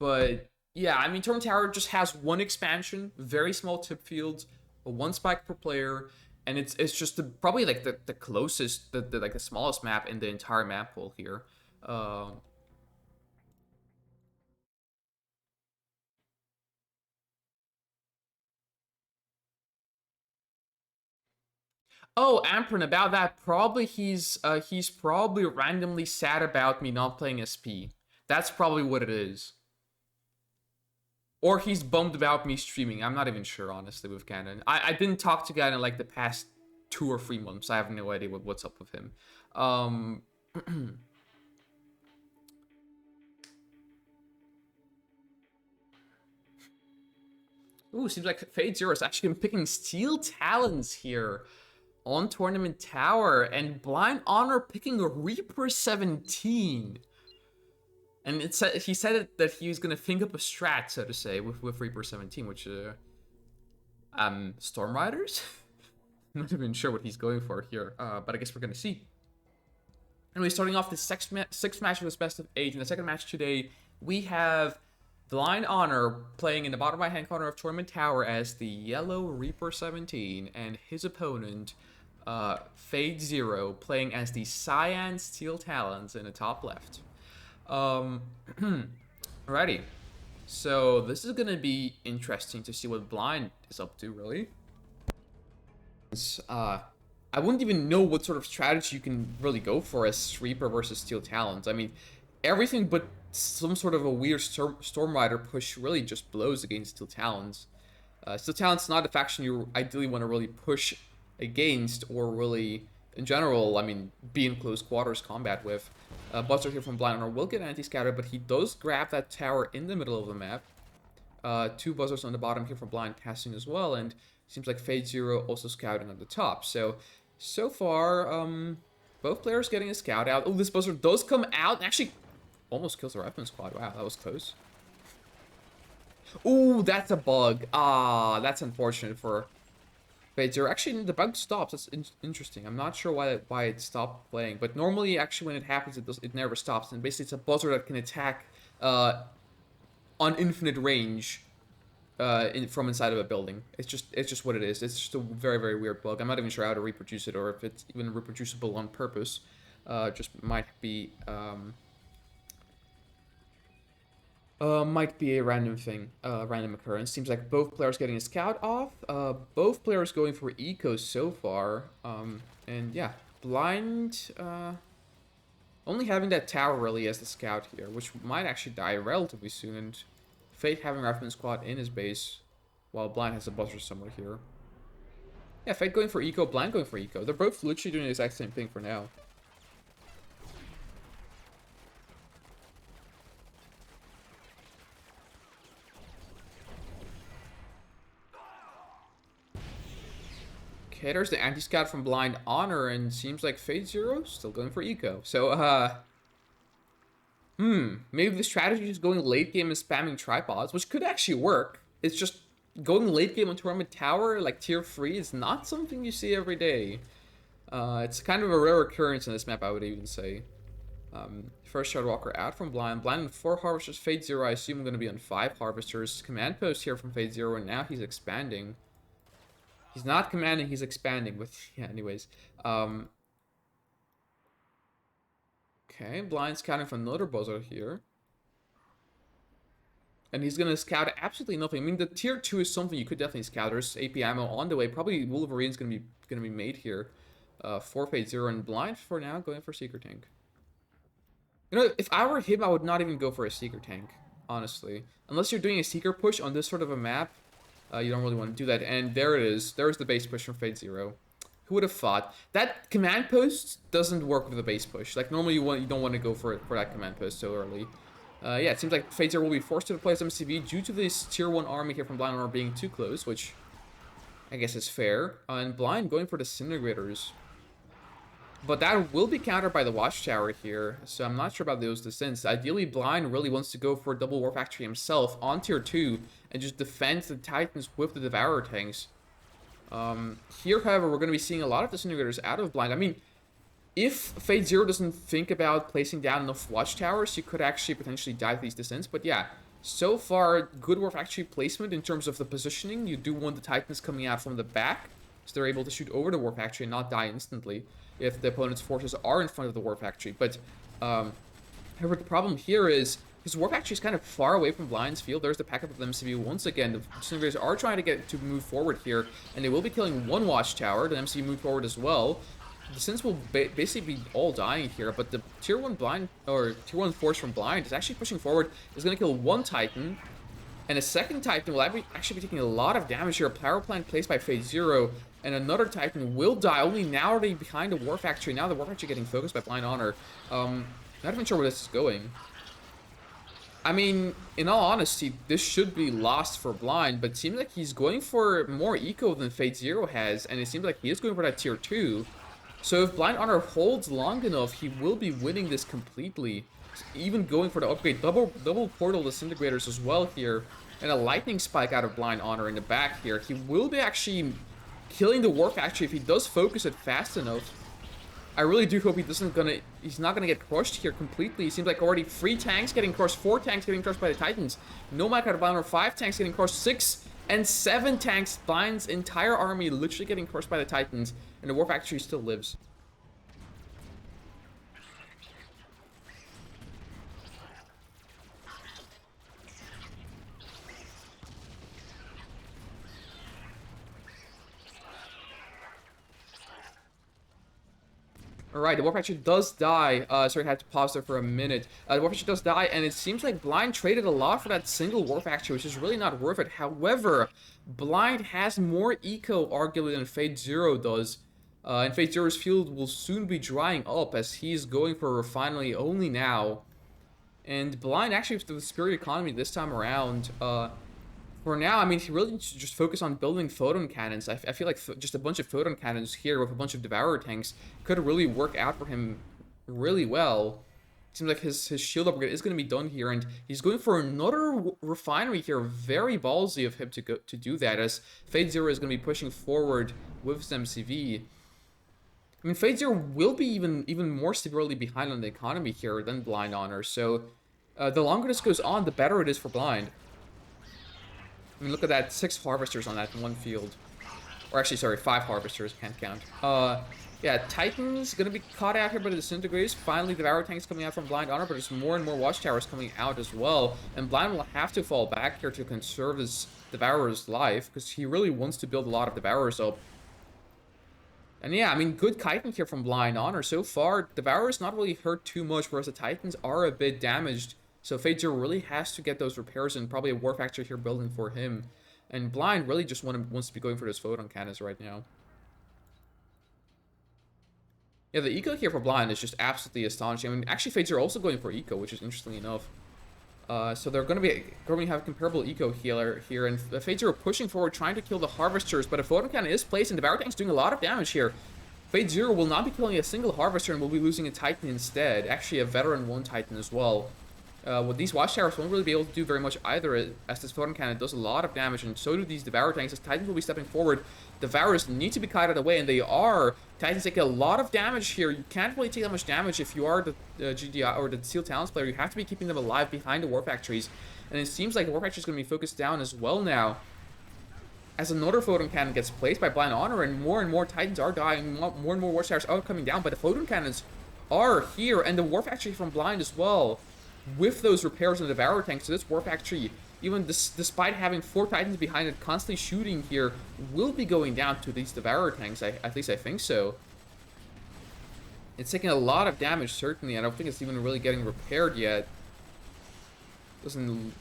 But yeah, I mean, Torment Tower just has one expansion, very small tip fields, one spike per player, and it's just probably the closest, the smallest map in the entire map pool here. Oh, Amprin, about that, probably he's probably randomly sad about me not playing SP. That's probably what it is. Or he's bummed about me streaming. I'm not even sure, honestly, with Ganon. I didn't talk to Ganon like the past 2 or 3 months. I have no idea what's up with him. Ooh, seems like Fatezero is actually picking Steel Talons here on Tournament Tower, and Blindhonor picking a Reaper 17. And he said that he was gonna think up a strat, so to say, with Reaper 17, which Storm Riders. I'm not even sure what he's going for here, but I guess we're gonna see. Anyway, starting off the sixth match of this best of 8. In the second match today, we have Blindhonor playing in the bottom right-hand corner of Tournament Tower as the yellow Reaper 17, and his opponent, Fatezero, playing as the Cyan Steel Talons in the top left. Alrighty. So this is gonna be interesting to see what Blind is up to, really. I wouldn't even know what sort of strategy you can really go for as Reaper versus Steel Talons. I mean, everything but some sort of a weird Storm Rider push really just blows against Steel Talons. Steel Talons is not a faction you ideally want to really push against, or really, in general, I mean, be in close quarters combat with. Buzzer here from Blindhonor will get anti-scouted, but he does grab that tower in the middle of the map. 2 buzzers on the bottom here for Blind casting as well, and seems like Fatezero also scouting on the top. So far, both players getting a scout out. Oh, this buzzer does come out and actually almost kills the Rifleman squad. Wow, that was close. Ooh, that's a bug. Ah, that's unfortunate for FateZero, actually, the bug stops. That's interesting. I'm not sure why it stopped playing, but normally, actually, when it happens, it never stops. And basically, it's a buzzer that can attack uh, on infinite range from inside of a building. It's just what it is. It's just a very, very weird bug. I'm not even sure how to reproduce it or if it's even reproducible on purpose. Just might be a random thing, random occurrence. Seems like both players getting a scout off. Both players going for eco so far. And yeah, blind. Only having that tower really as the scout here, which might actually die relatively soon. And Fate having Rifleman Squad in his base, while blind has a buzzer somewhere here. Yeah, Fate going for eco, blind going for eco. They're both literally doing the exact same thing for now. Okay, there's the anti-scout from Blindhonor, and seems like Fatezero still going for eco. So, maybe the strategy is going late game and spamming tripods, which could actually work. It's just going late game onto Armored Tower, like tier 3, is not something you see every day. It's kind of a rare occurrence in this map, I would even say. First Shardwalker out from Blind. Blind on 4 Harvesters. Fatezero, I assume, going to be on 5 Harvesters. Command post here from Fatezero, and now he's expanding. He's not commanding, he's expanding. But yeah, anyways. Okay, Blind scouting for another buzzer here. And he's going to scout absolutely nothing. I mean, the tier 2 is something you could definitely scout. There's AP ammo on the way. Probably Wolverine's going to be made here. 4 Fatezero and Blind for now, going for Seeker Tank. You know, if I were him, I would not even go for a Seeker Tank, honestly. Unless you're doing a Seeker push on this sort of a map, you don't really want to do that. And there it is. There's the base push from Fatezero. Who would have thought? That command post doesn't work with the base push. Like, normally you don't want to go for that command post so early. Yeah, it seems like Fatezero will be forced to play as MCV due to this tier 1 army here from Blindhonor being too close, which I guess is fair. And Blind going for Disintegrators. But that will be countered by the Watchtower here, so I'm not sure about those descents. Ideally, Blind really wants to go for a double War Factory himself on tier 2 and just defend the Titans with the Devourer tanks. Here, however, we're going to be seeing a lot of Disintegrators out of Blind. I mean, if Fatezero doesn't think about placing down enough Watchtowers, you could actually potentially die to these descents. But yeah, so far, good War Factory placement in terms of the positioning. You do want the Titans coming out from the back, so they're able to shoot over the War Factory and not die instantly if the opponent's forces are in front of the War Factory. But, however, the problem here is his War Factory is kind of far away from Blind's field. There's the pack-up of the MCV once again. The Disintegrators are trying to move forward here, and they will be killing one Watchtower. The MCV move forward as well. The Sins will basically be all dying here, but the tier 1 Blind, or tier 1 force from Blind is actually pushing forward. Is going to kill one Titan, and a second Titan will actually be taking a lot of damage here. A power plant placed by Fatezero, and another Titan will die. Only now are they behind the War Factory. Now the War Factory getting focused by Blindhonor. Not even sure where this is going. I mean, in all honesty, this should be lost for Blind, but it seems like he's going for more eco than Fatezero has, and it seems like he is going for that tier 2. So if Blindhonor holds long enough, he will be winning this completely. Even going for the upgrade. Double portal Disintegrators as well here. And a lightning spike out of Blindhonor in the back here. He will be actually killing the War Factory if he does focus it fast enough. I really do hope he's not gonna get crushed here completely. It seems like already 3 tanks getting crushed, 4 tanks getting crushed by the Titans. No Mike out of Blindhonor, 5 tanks getting crushed, 6 and 7 tanks. Blind's entire army literally getting crushed by the Titans, and the War Factory still lives. Alright, the War Factory does die. Sorry, I had to pause there for a minute. The War Factory does die, and it seems like Blind traded a lot for that single War Factory, which is really not worth it. However, Blind has more eco, arguably, than Fatezero does. And Fatezero's field will soon be drying up, as he's going for Refinery only now. And Blind, actually, with the Spirit Economy this time around, for now, I mean, he really needs to just focus on building photon cannons. I feel like just a bunch of photon cannons here with a bunch of Devourer tanks could really work out for him really well. Seems like his shield upgrade is going to be done here, and he's going for another refinery here. Very ballsy of him to do that, as Fatezero is going to be pushing forward with his MCV. I mean, Fatezero will be even more severely behind on the economy here than Blindhonor, so the longer this goes on, the better it is for Blind. I mean, look at that, 6 harvesters on that in one field. Or actually, sorry, 5 harvesters, can't count. Yeah, Titan's gonna be caught out here by the Disintegrators. Finally, Devour Tank's coming out from Blindhonor, but there's more and more Watchtowers coming out as well. And Blind will have to fall back here to conserve his Devourer's life, because he really wants to build a lot of Devourers up. And yeah, I mean, good Titan here from Blindhonor. So far, Devourer's not really hurt too much, whereas the Titans are a bit damaged. So Fatezero really has to get those repairs, and probably a War Factory here building for him. And Blind really just wants to be going for those photon cannons right now. Yeah, the eco here for Blind is just absolutely astonishing. I mean, actually, Fatezero are also going for eco, which is interesting enough. So they're going to have comparable eco healer here, and Fatezero are pushing forward, trying to kill the harvesters, but a photon cannon is placed, and Devour Tank's doing a lot of damage here. Fatezero will not be killing a single harvester, and will be losing a Titan instead. Actually, a veteran 1 Titan as well. With these Watchtowers won't really be able to do very much either, as this photon cannon does a lot of damage, and so do these Devour Tanks, as Titans will be stepping forward. Devourers need to be kited away, and they are. Titans take a lot of damage here. You can't really take that much damage if you are the GDI or the Steel Talents player. You have to be keeping them alive behind the War Factories, and it seems like the War Factory is going to be focused down as well now, as another photon cannon gets placed by Blindhonor, and more Titans are dying, more and more Watchtowers are coming down, but the photon cannons are here, and the War Factory from Blind as well. With those repairs on the Devour Tanks, so this War Factory, even despite having 4 Titans behind it constantly shooting here, will be going down to these Devourer Tanks. At least I think so. It's taking a lot of damage, certainly. I don't think it's even really getting repaired yet. Doesn't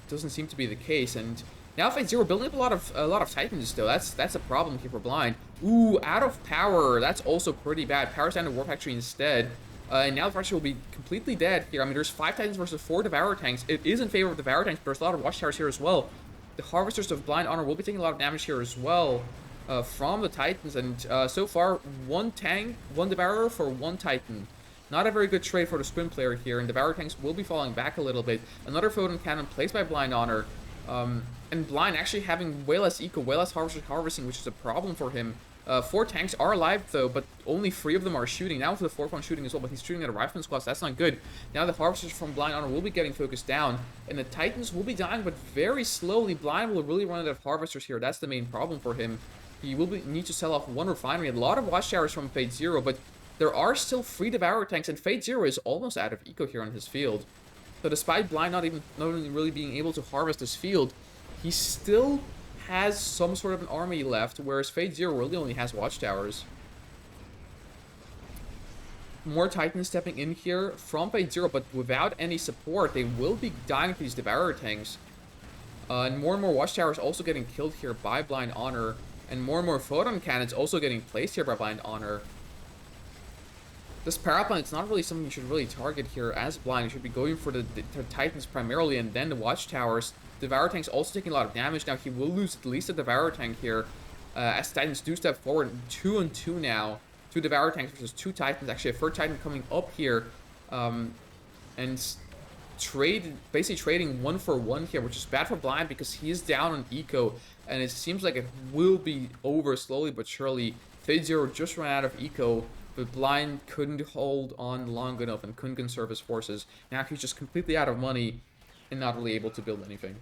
seem to be the case. And now Fatezero building up a lot of Titans though. That's a problem here for Blind. Ooh, out of power. That's also pretty bad. Power's down to War Factory instead. And now the Factory will be completely dead here. I mean, there's 5 Titans versus 4 Devourer Tanks. It is in favor of Devourer Tanks, but there's a lot of Watchtowers here as well. The Harvesters of Blindhonor will be taking a lot of damage here as well from the Titans. And so far, 1 Tank, 1 Devourer for 1 Titan. Not a very good trade for the Scrim player here, and Devourer Tanks will be falling back a little bit. Another Photon Cannon placed by Blindhonor. And Blind actually having way less eco, way less Harvesters harvesting, which is a problem for him. 4 tanks are alive though, but only 3 of them are shooting. Now for the 4th one shooting as well, but he's shooting at a rifleman squad, so that's not good. Now the Harvesters from Blindhonor will be getting focused down, and the Titans will be dying, but very slowly. Blind will really run out of Harvesters here. That's the main problem for him. He will need to sell off 1 refinery. A lot of Watchtowers from Fatezero, but there are still 3 Devourer Tanks, and Fatezero is almost out of eco here on his field. So despite Blind not really being able to harvest this field, he still has some sort of an army left, whereas Fatezero really only has Watchtowers. More Titans stepping in here from Fatezero, but without any support, they will be dying to these Devourer Tanks. And more Watchtowers also getting killed here by Blindhonor, and more Photon Cannons also getting placed here by Blindhonor. This power plant is not really something you should really target here as Blind. You should be going for the Titans primarily, and then the Watchtowers. Devourer Tank's also taking a lot of damage. Now he will lose at least a Devourer Tank here, as Titans do step forward. 2 and 2 now. 2 Devourer Tanks versus 2 Titans. Actually, a 3rd Titan coming up here, and basically trading 1 for 1 here, which is bad for Blind because he is down on eco, and it seems like it will be over slowly but surely. Fatezero just ran out of eco, but Blind couldn't hold on long enough and couldn't conserve his forces. Now he's just completely out of money and not really able to build anything.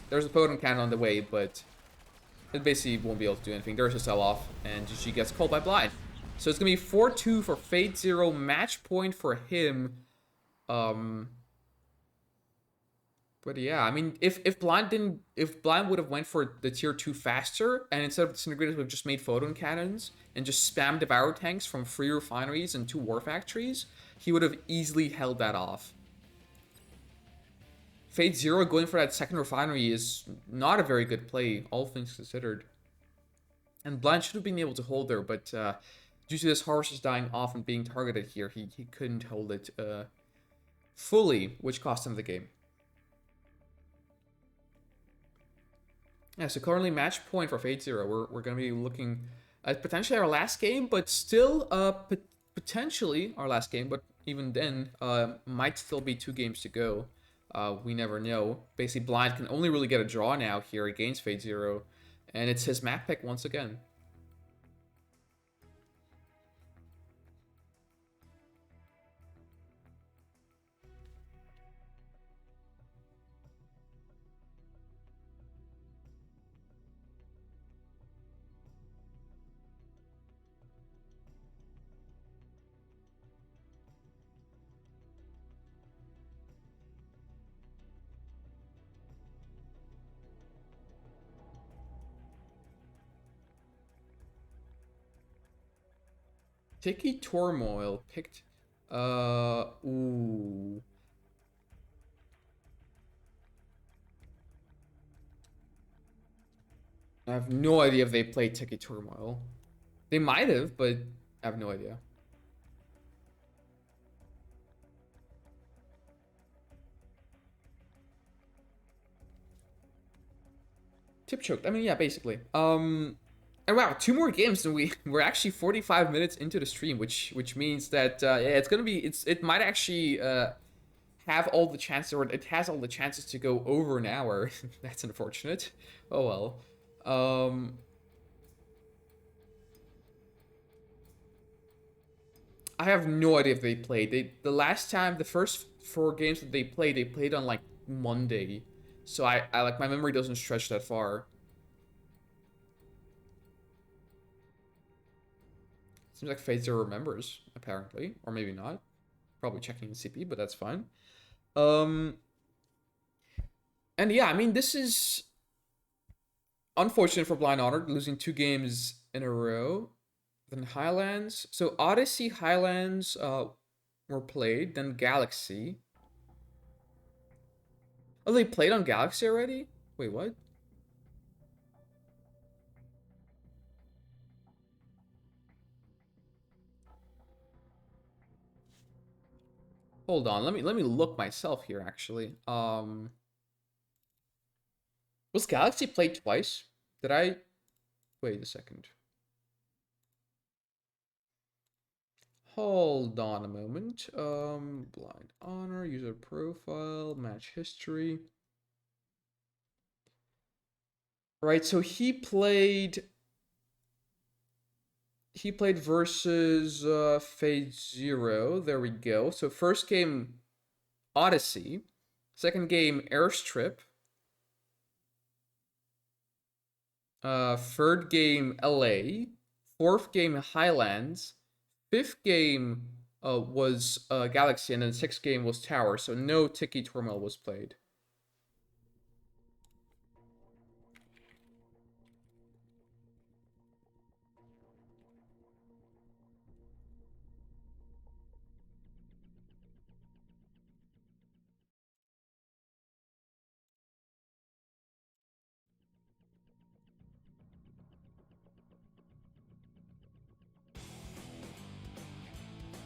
There's a Photon Cannon on the way, but it basically won't be able to do anything. There's a sell-off, and she gets called by Blind. So it's going to be 4-2 for Fatezero, match point for him. But yeah, I mean, if Blind would have went for the tier 2 faster, and instead of Disintegrators would have just made Photon Cannons and just spammed Devourer Tanks from 3 refineries and 2 War Factories, he would have easily held that off. Fatezero going for that 2nd refinery is not a very good play, all things considered. And Blind should have been able to hold there, but due to this Harvesters dying off and being targeted here, he couldn't hold it fully, which cost him the game. Yeah, so currently match point for Fatezero. We're going to be looking at potentially our last game, but still potentially our last game, but even then, might still be 2 games to go. We never know. Basically, Blind can only really get a draw now here against Fatezero, and it's his map pick once again. Tiki Turmoil picked. Ooh. I have no idea if they played Tiki Turmoil. They might have, but I have no idea. Tip choked. I mean, yeah, basically. And wow, 2 more games, and we're actually 45 minutes into the stream, which means that yeah, it's gonna be it might actually have all the chances, or it has all the chances to go over an hour. That's unfortunate. Oh well. I have no idea if they played. The last time, the first 4 games that they played on like Monday. So I like my memory doesn't stretch that far. Seems like Phaser remembers, apparently. Or maybe not. Probably checking the CP, but that's fine. Um and yeah, I mean this is unfortunate for Blindhonor, losing 2 games in a row. Then Highlands. So Odyssey, Highlands were played, then Galaxy. Oh, they played on Galaxy already? Wait, what? Hold on, let me look myself here actually. Was Galaxy played twice? Did I wait a second? Hold on a moment. Blindhonor, user profile, match history. Right, so he played versus Fatezero. There we go. So first game Odyssey, second game Airstrip, third game LA, fourth game Highlands, fifth game was Galaxy, and then sixth game was Tower. So no Tiki Turmoil was played.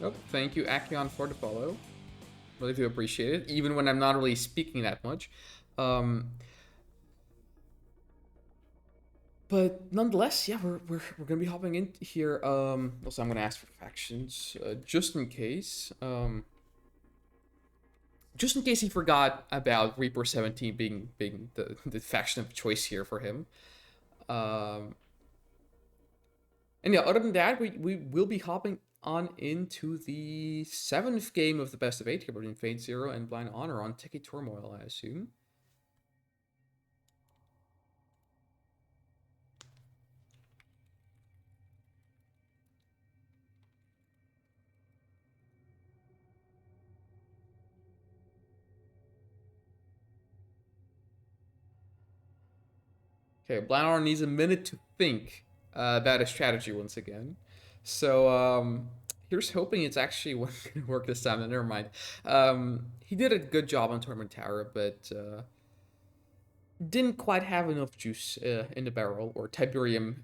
Nope. Thank you, Akion, for the follow. Really do appreciate it, even when I'm not really speaking that much. Um, but nonetheless, yeah, we're gonna be hopping in here. Also, I'm gonna ask for factions, just in case he forgot about Reaper 17 being the faction of choice here for him. Um, and yeah, other than that, we will be hopping on into the 7th game of the best of 8 here between Fatezero and Blindhonor on Tiki Turmoil, I assume. Okay, Blindhonor needs a minute to think about his strategy once again. So here's hoping it's actually going to work this time. Never mind. He did a good job on Tournament Tower, but didn't quite have enough juice in the barrel or Tiberium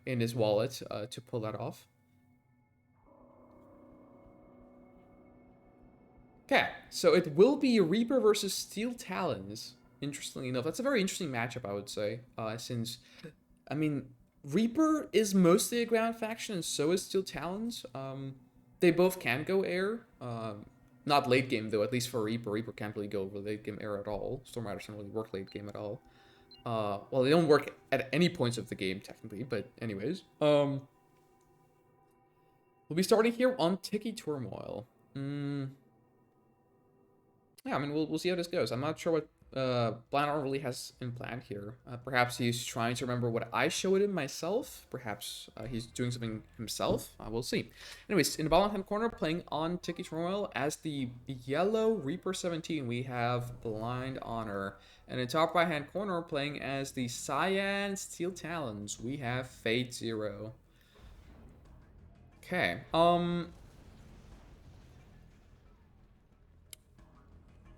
in his wallet to pull that off. Okay, so it will be Reaper versus Steel Talons. Interestingly enough, that's a very interesting matchup, I would say, since I mean Reaper is mostly a ground faction, and so is Steel Talons. They both can go air. Not late game though, at least for Reaper. Reaper can't really go over late game air at all. Storm Rider doesn't really work late game at all. Well, they don't work at any points of the game technically, but anyways. We'll be starting here on Tiki Turmoil. Yeah, I mean, we'll see how this goes. I'm not sure what Blindhonor really has in plan here. Perhaps he's trying to remember what I showed him myself. Perhaps he's doing something himself. We'll see. Anyways, in the bottom hand corner, playing on Tiki Turmoil as the yellow Reaper 17, we have Blindhonor. And in top right hand corner, playing as the Cyan Steel Talons, we have Fatezero. Okay.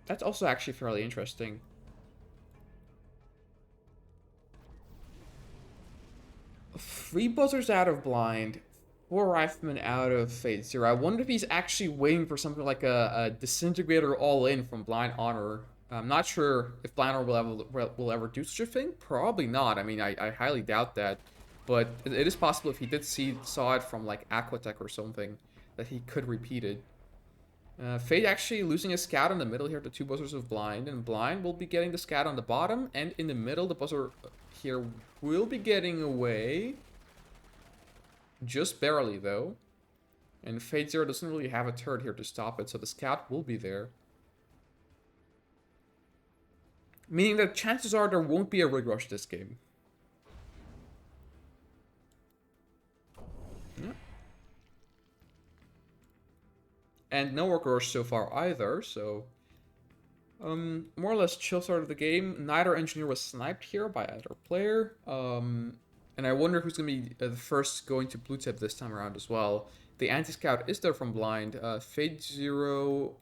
That's also actually fairly interesting. 3 buzzers out of Blind, 4 Riflemen out of Fatezero. I wonder if he's actually waiting for something like a Disintegrator all-in from Blindhonor. I'm not sure if Blindhonor will ever do such a thing. Probably not. I mean, I highly doubt that. But it is possible if he did saw it from like Aquatech or something, that he could repeat it. Fate actually losing a scout in the middle here to 2 buzzers of Blind, and Blind will be getting the scout on the bottom, and in the middle the buzzer here will be getting away. Just barely though. And Fatezero doesn't really have a turret here to stop it, so the scout will be there. Meaning that chances are there won't be a rig rush this game. Yeah. And no work rush so far either, so... more or less chill start of the game. Neither engineer was sniped here by either player. And I wonder who's going to be the first going to blue tip this time around as well. The anti-scout is there from Blind. Fatezero...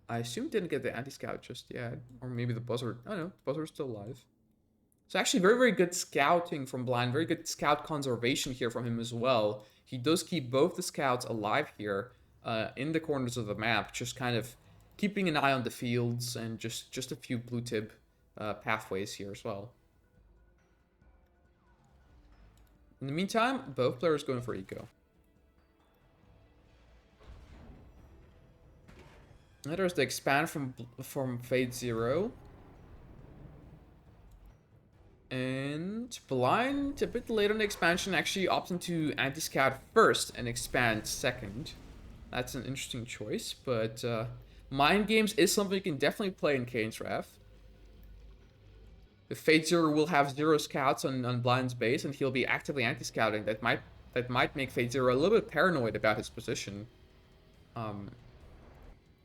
I assume didn't get the anti-scout just yet. Or maybe the buzzer... I don't know, buzzer's still alive. So actually very, very good scouting from Blind. Very good scout conservation here from him as well. He does keep both the scouts alive here in the corners of the map, just kind of keeping an eye on the fields and just a few blue tip pathways here as well. In the meantime, both players going for eco. And there's the expand from Fatezero. And Blind, a bit late on the expansion, actually opting to anti-scout first and expand second. That's an interesting choice, but mind games is something you can definitely play in Kane's Wrath. The Fatezero will have 0 scouts on Blind's base, and he'll be actively anti-scouting. That might make Fatezero a little bit paranoid about his position.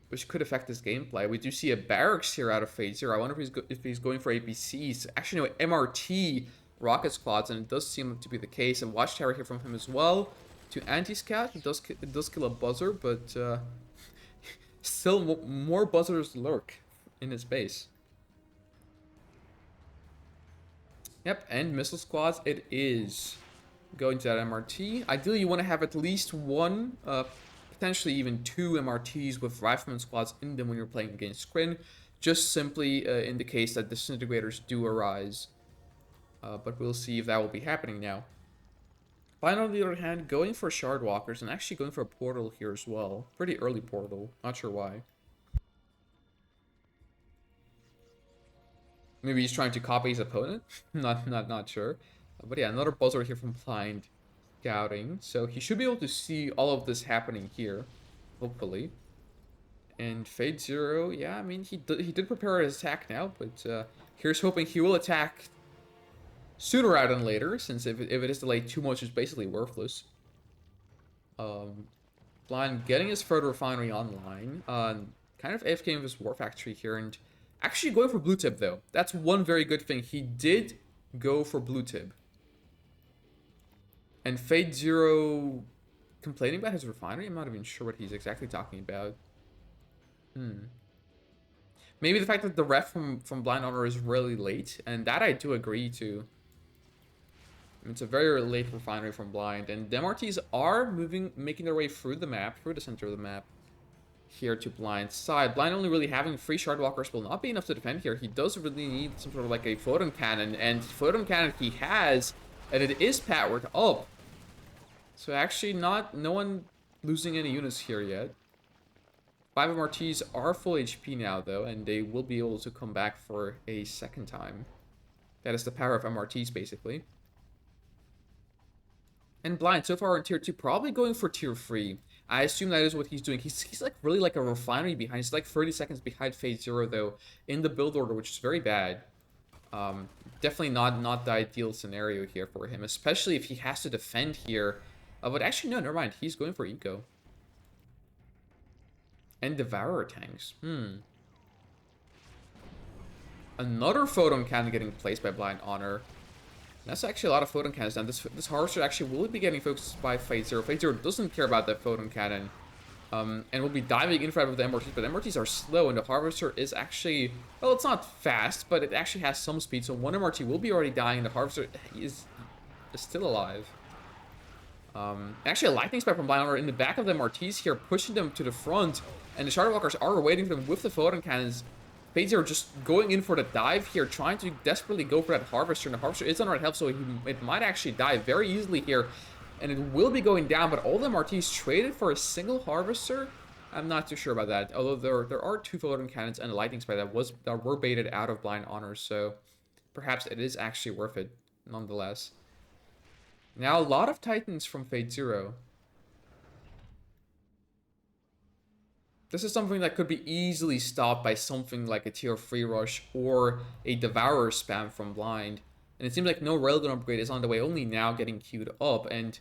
Which could affect his gameplay. We do see a barracks here out of Fatezero. I wonder if he's going for APCs. Actually, no, MRT rocket squads, and it does seem to be the case. And watchtower here from him as well. To anti-scout, it does kill a buzzer, but still more buzzers lurk in his base. Yep, and missile squads it is. Going to that MRT. Ideally, you want to have at least one, potentially even 2 MRTs with rifleman squads in them when you're playing against Scrin. Just simply in the case that disintegrators do arise. But we'll see if that will be happening now. Blind, on the other hand, going for shard walkers and actually going for a portal here as well. Pretty early portal. Not sure why. Maybe he's trying to copy his opponent. not sure. But yeah, another buzzer here from Blind scouting. So he should be able to see all of this happening here, hopefully. And Fatezero, yeah, I mean, he did prepare his attack now, but here's hoping he will attack sooner rather than later, since if it is delayed too much, it's basically worthless. Blind getting his further refinery online. Kind of AFK with his war factory here, and actually going for blue tip though. That's one very good thing. He did go for blue tip. And Fatezero complaining about his refinery? I'm not even sure what he's exactly talking about. Maybe the fact that the ref from Blindhonor is really late, and that I do agree to. It's a very late refinery from Blind, and the MRTs are making their way through the map, through the center of the map, here to Blind's side. Blind only really having 3 shardwalkers will not be enough to defend here. He does really need some sort of like a photon cannon, and photon cannon he has, and it is powered up. So actually no one losing any units here yet. 5 MRTs are full HP now though, and they will be able to come back for a second time. That is the power of MRTs basically. And Blind, so far in tier 2, probably going for tier 3. I assume that is what he's doing. He's like really like a refinery behind. He's like 30 seconds behind Fatezero though in the build order, which is very bad. Definitely not the ideal scenario here for him, especially if he has to defend here. But actually, no, never mind. He's going for eco. And Devourer tanks. Another photon cannon getting placed by Blindhonor. That's actually a lot of photon cannons down. This harvester actually will be getting focused by Fatezero. Fatezero doesn't care about that photon cannon. And will be diving in front of the MRTs, but the MRTs are slow, and the harvester is actually, well, it's not fast, but it actually has some speed, so one MRT will be already dying, and the harvester is still alive. Actually, a lightning spike from Blindhonor in the back of the MRTs here, pushing them to the front, and the Shardwalkers are waiting for them with the photon cannons. Fatezero just going in for the dive here, trying to desperately go for that harvester, and the harvester is on red health, so it might actually die very easily here. And it will be going down, but all the MRTs traded for a single harvester? I'm not too sure about that. Although there are 2 photon cannons and a lightning spike that were baited out of Blindhonor, so perhaps it is actually worth it, nonetheless. Now a lot of Titans from Fatezero. This is something that could be easily stopped by something like a tier 3 rush or a Devourer spam from Blind. And it seems like no railgun upgrade is on the way, only now getting queued up. And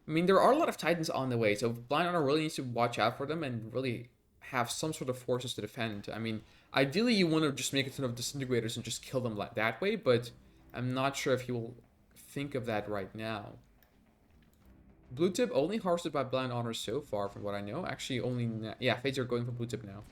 I mean, there are a lot of Titans on the way, so Blindhonor really needs to watch out for them and really have some sort of forces to defend. I mean, ideally you want to just make a ton of disintegrators and just kill them that way, but I'm not sure if he will think of that right now. Blue tip only harvested by Blindhonor so far, from what I know. Actually, only... yeah, Fates are going for blue tip now.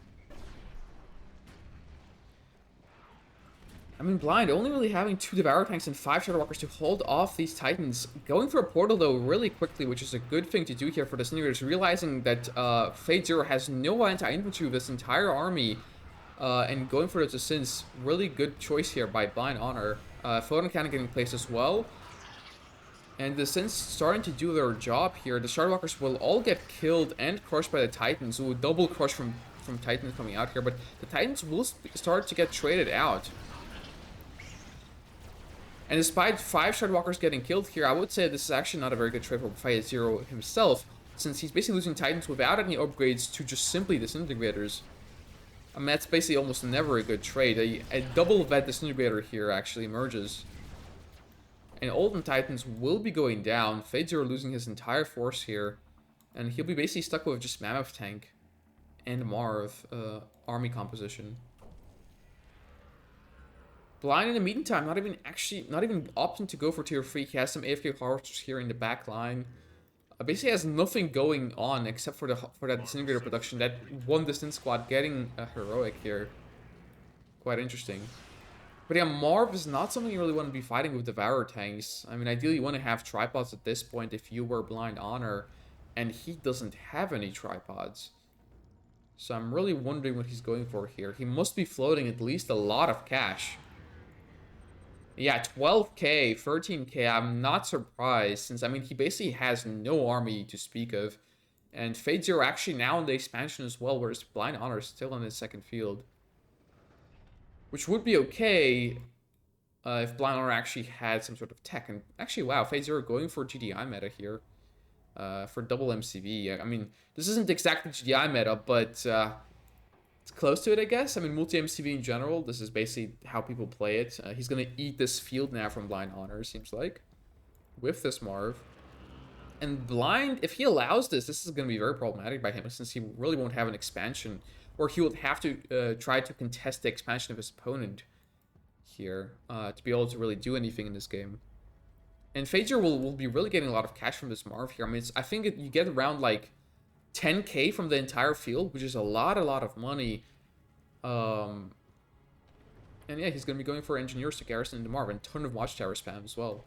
I mean, Blind only really having 2 Devourer tanks and 5 Shadowwalkers to hold off these Titans. Going for a portal, though, really quickly, which is a good thing to do here for the Disintegrators. Realizing that Fatezero has no anti-infantry with this entire army. And going for the Sins, really good choice here by Blindhonor. Photon Cannon getting placed as well. And the Sins starting to do their job here. The Shardwalkers will all get killed and crushed by the Titans. So double crush from Titans coming out here. But the Titans will start to get traded out. And despite 5 Shardwalkers getting killed here, I would say this is actually not a very good trade for Fatezero himself, since he's basically losing Titans without any upgrades to just simply Disintegrators. I mean, that's basically almost never a good trade. A double vet Disintegrator here actually emerges. And Olden Titans will be going down. Fatezero losing his entire force here. And he'll be basically stuck with just Mammoth Tank and Marv army composition. Blind in the meantime, not even opting to go for tier 3. He has some AFK harvesters here in the back line. Basically has nothing going on except for that Disintegrator production. That one distant squad getting a heroic here. Quite interesting. But yeah, Marv is not something you really want to be fighting with Devourer tanks. I mean, ideally you want to have tripods at this point if you were Blindhonor. And he doesn't have any tripods. So I'm really wondering what he's going for here. He must be floating at least a lot of cash. Yeah, 12k, 13k, I'm not surprised, since, I mean, he basically has no army to speak of. And Fatezero actually now in the expansion as well, whereas Blindhonor is still in his second field. Which would be okay if Blindhonor actually had some sort of tech. And actually, wow, Fatezero going for GDI meta here. For double MCV. I mean, this isn't exactly GDI meta, but... it's close to it, I guess. I mean, multi-MCV in general, this is basically how people play it. He's going to eat this field now from Blindhonor, seems like. With this Marv. And Blind, if he allows this is going to be very problematic by him, since he really won't have an expansion. Or he would have to try to contest the expansion of his opponent here to be able to really do anything in this game. And Fatezero will be really getting a lot of cash from this Marv here. I mean, I think you get around, like, 10k from the entire field, which is a lot of money. And yeah, he's going to be going for engineers to garrison into Marv, and a ton of watchtower spam as well.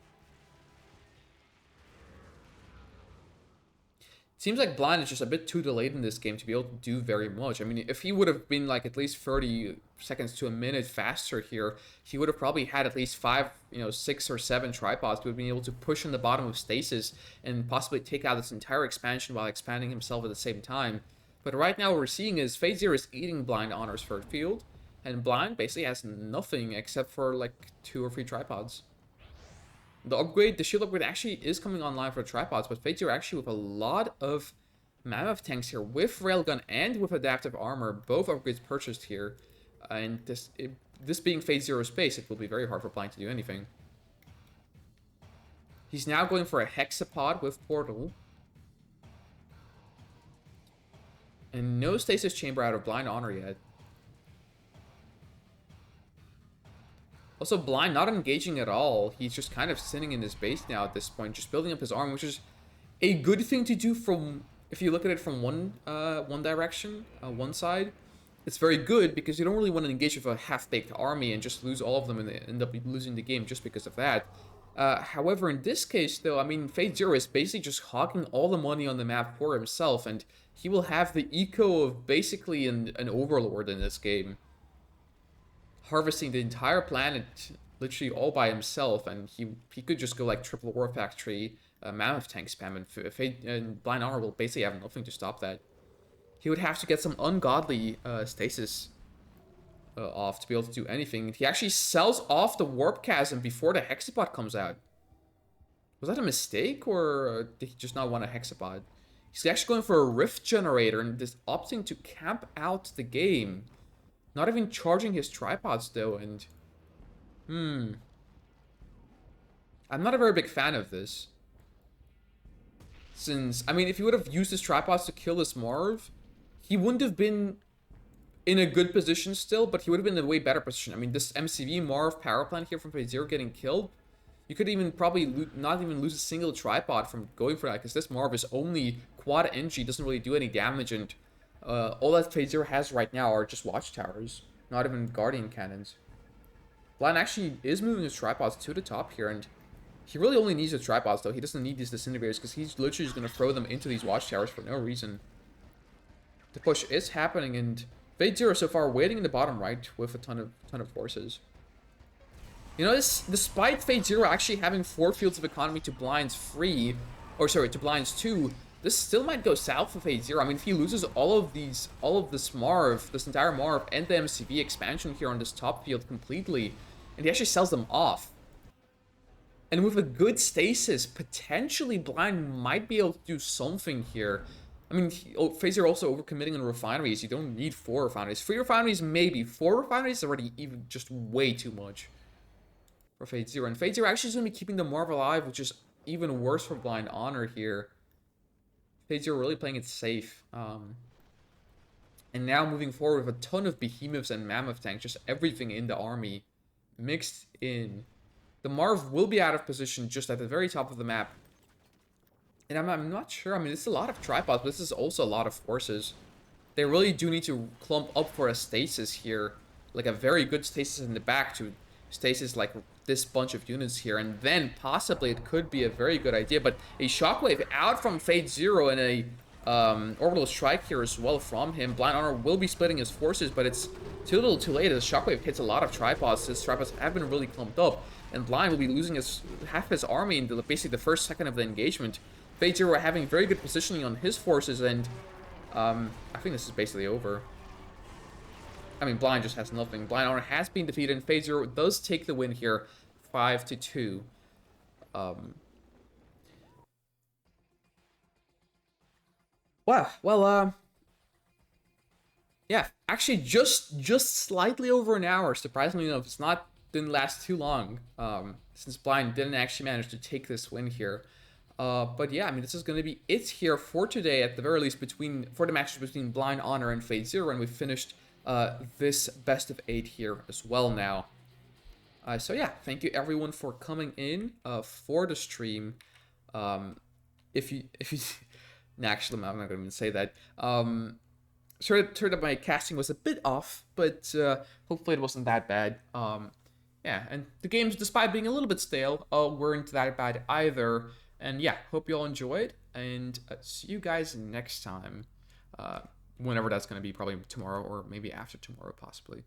Seems like Blind is just a bit too delayed in this game to be able to do very much. I mean, if he would have been like at least 30 seconds to a minute faster here, he would have probably had at least 5, 6 or 7 tripods. He would have been able to push in the bottom of Stasis and possibly take out this entire expansion while expanding himself at the same time. But right now what we're seeing is Fatezero is eating Blindhonor's third field, and Blind basically has nothing except for like 2 or 3 tripods. The shield upgrade actually is coming online for the tripods, but Fatezero actually with a lot of mammoth tanks here, with railgun and with adaptive armor, both upgrades purchased here. And this being Fatezero's base, it will be very hard for Blind to do anything. He's now going for a hexapod with portal. And no stasis chamber out of Blindhonor yet. Also, Blind not engaging at all. He's just kind of sitting in his base now at this point, just building up his army, which is a good thing to do from, if you look at it from one direction, one side. It's very good because you don't really want to engage with a half-baked army and just lose all of them and end up losing the game just because of that. However, in this case, though, I mean, Fatezero is basically just hogging all the money on the map for himself, and he will have the eco of basically an overlord in this game. Harvesting the entire planet literally all by himself, and he could just go like triple war factory, mammoth tank spam, and Blindhonor will basically have nothing to stop that. He would have to get some ungodly stasis off to be able to do anything. He actually sells off the warp chasm before the hexapod comes out. Was that a mistake, or did he just not want a hexapod? He's actually going for a rift generator and just opting to camp out the game. Not even charging his tripods, though, and... I'm not a very big fan of this. Since, I mean, if he would have used his tripods to kill this Marv, he wouldn't have been in a good position still, but he would have been in a way better position. I mean, this MCV Marv power plant here from Fatezero getting killed, you could even probably not even lose a single tripod from going for that, because this Marv is only quad NG, doesn't really do any damage, and all that Fatezero has right now are just watchtowers, not even guardian cannons. Blind actually is moving his tripods to the top here, and he really only needs the tripods, though. He doesn't need these disintegrators, because he's literally just going to throw them into these watchtowers for no reason. The push is happening, and Fatezero so far waiting in the bottom right with a ton of forces. You know, despite Fatezero actually having 4 fields of economy to Blind's 3, or sorry, to Blind's 2, this still might go south for Fatezero. I mean, if he loses all of this Marv, this entire Marv, and the MCV expansion here on this top field completely, and he actually sells them off. And with a good stasis, potentially Blind might be able to do something here. I mean, Fatezero also overcommitting on refineries. You don't need 4 refineries. 3 refineries, maybe. 4 refineries is already even just way too much for Fatezero. And Fatezero actually is going to be keeping the Marv alive, which is even worse for Blindhonor here. Fatezero really playing it safe. And now moving forward with a ton of behemoths and mammoth tanks, just everything in the army mixed in. The Marv will be out of position just at the very top of the map. And I'm not sure. I mean, it's a lot of tripods, but this is also a lot of forces. They really do need to clump up for a stasis here. Like a very good stasis in the back to stasis like this bunch of units here. And then possibly it could be a very good idea. But a shockwave out from Fatezero and a orbital strike here as well from him. Blindhonor will be splitting his forces, but it's too little too late as shockwave hits a lot of tripods. His tripods have been really clumped up. And Blind will be losing half his army in basically the first second of the engagement. Fatezero having very good positioning on his forces, and I think this is basically over. I mean, Blind just has nothing. Blindhonor has been defeated, and Fatezero does take the win here, 5-2. Wow. Well, yeah. Actually, just slightly over an hour. Surprisingly enough, didn't last too long. Since Blind didn't actually manage to take this win here. But yeah, I mean, this is going to be it here for today, at the very least, for the matches between Blindhonor and Fatezero, and we finished this best of 8 here as well now. So yeah, thank you everyone for coming in for the stream. If you no, actually, I'm not going to even say that. Sure that my casting was a bit off, but hopefully it wasn't that bad. Yeah, and the games, despite being a little bit stale, weren't that bad either. And yeah, hope you all enjoyed. and see you guys next time. Uh, Whenever that's going to be, probably tomorrow or maybe after tomorrow, possibly.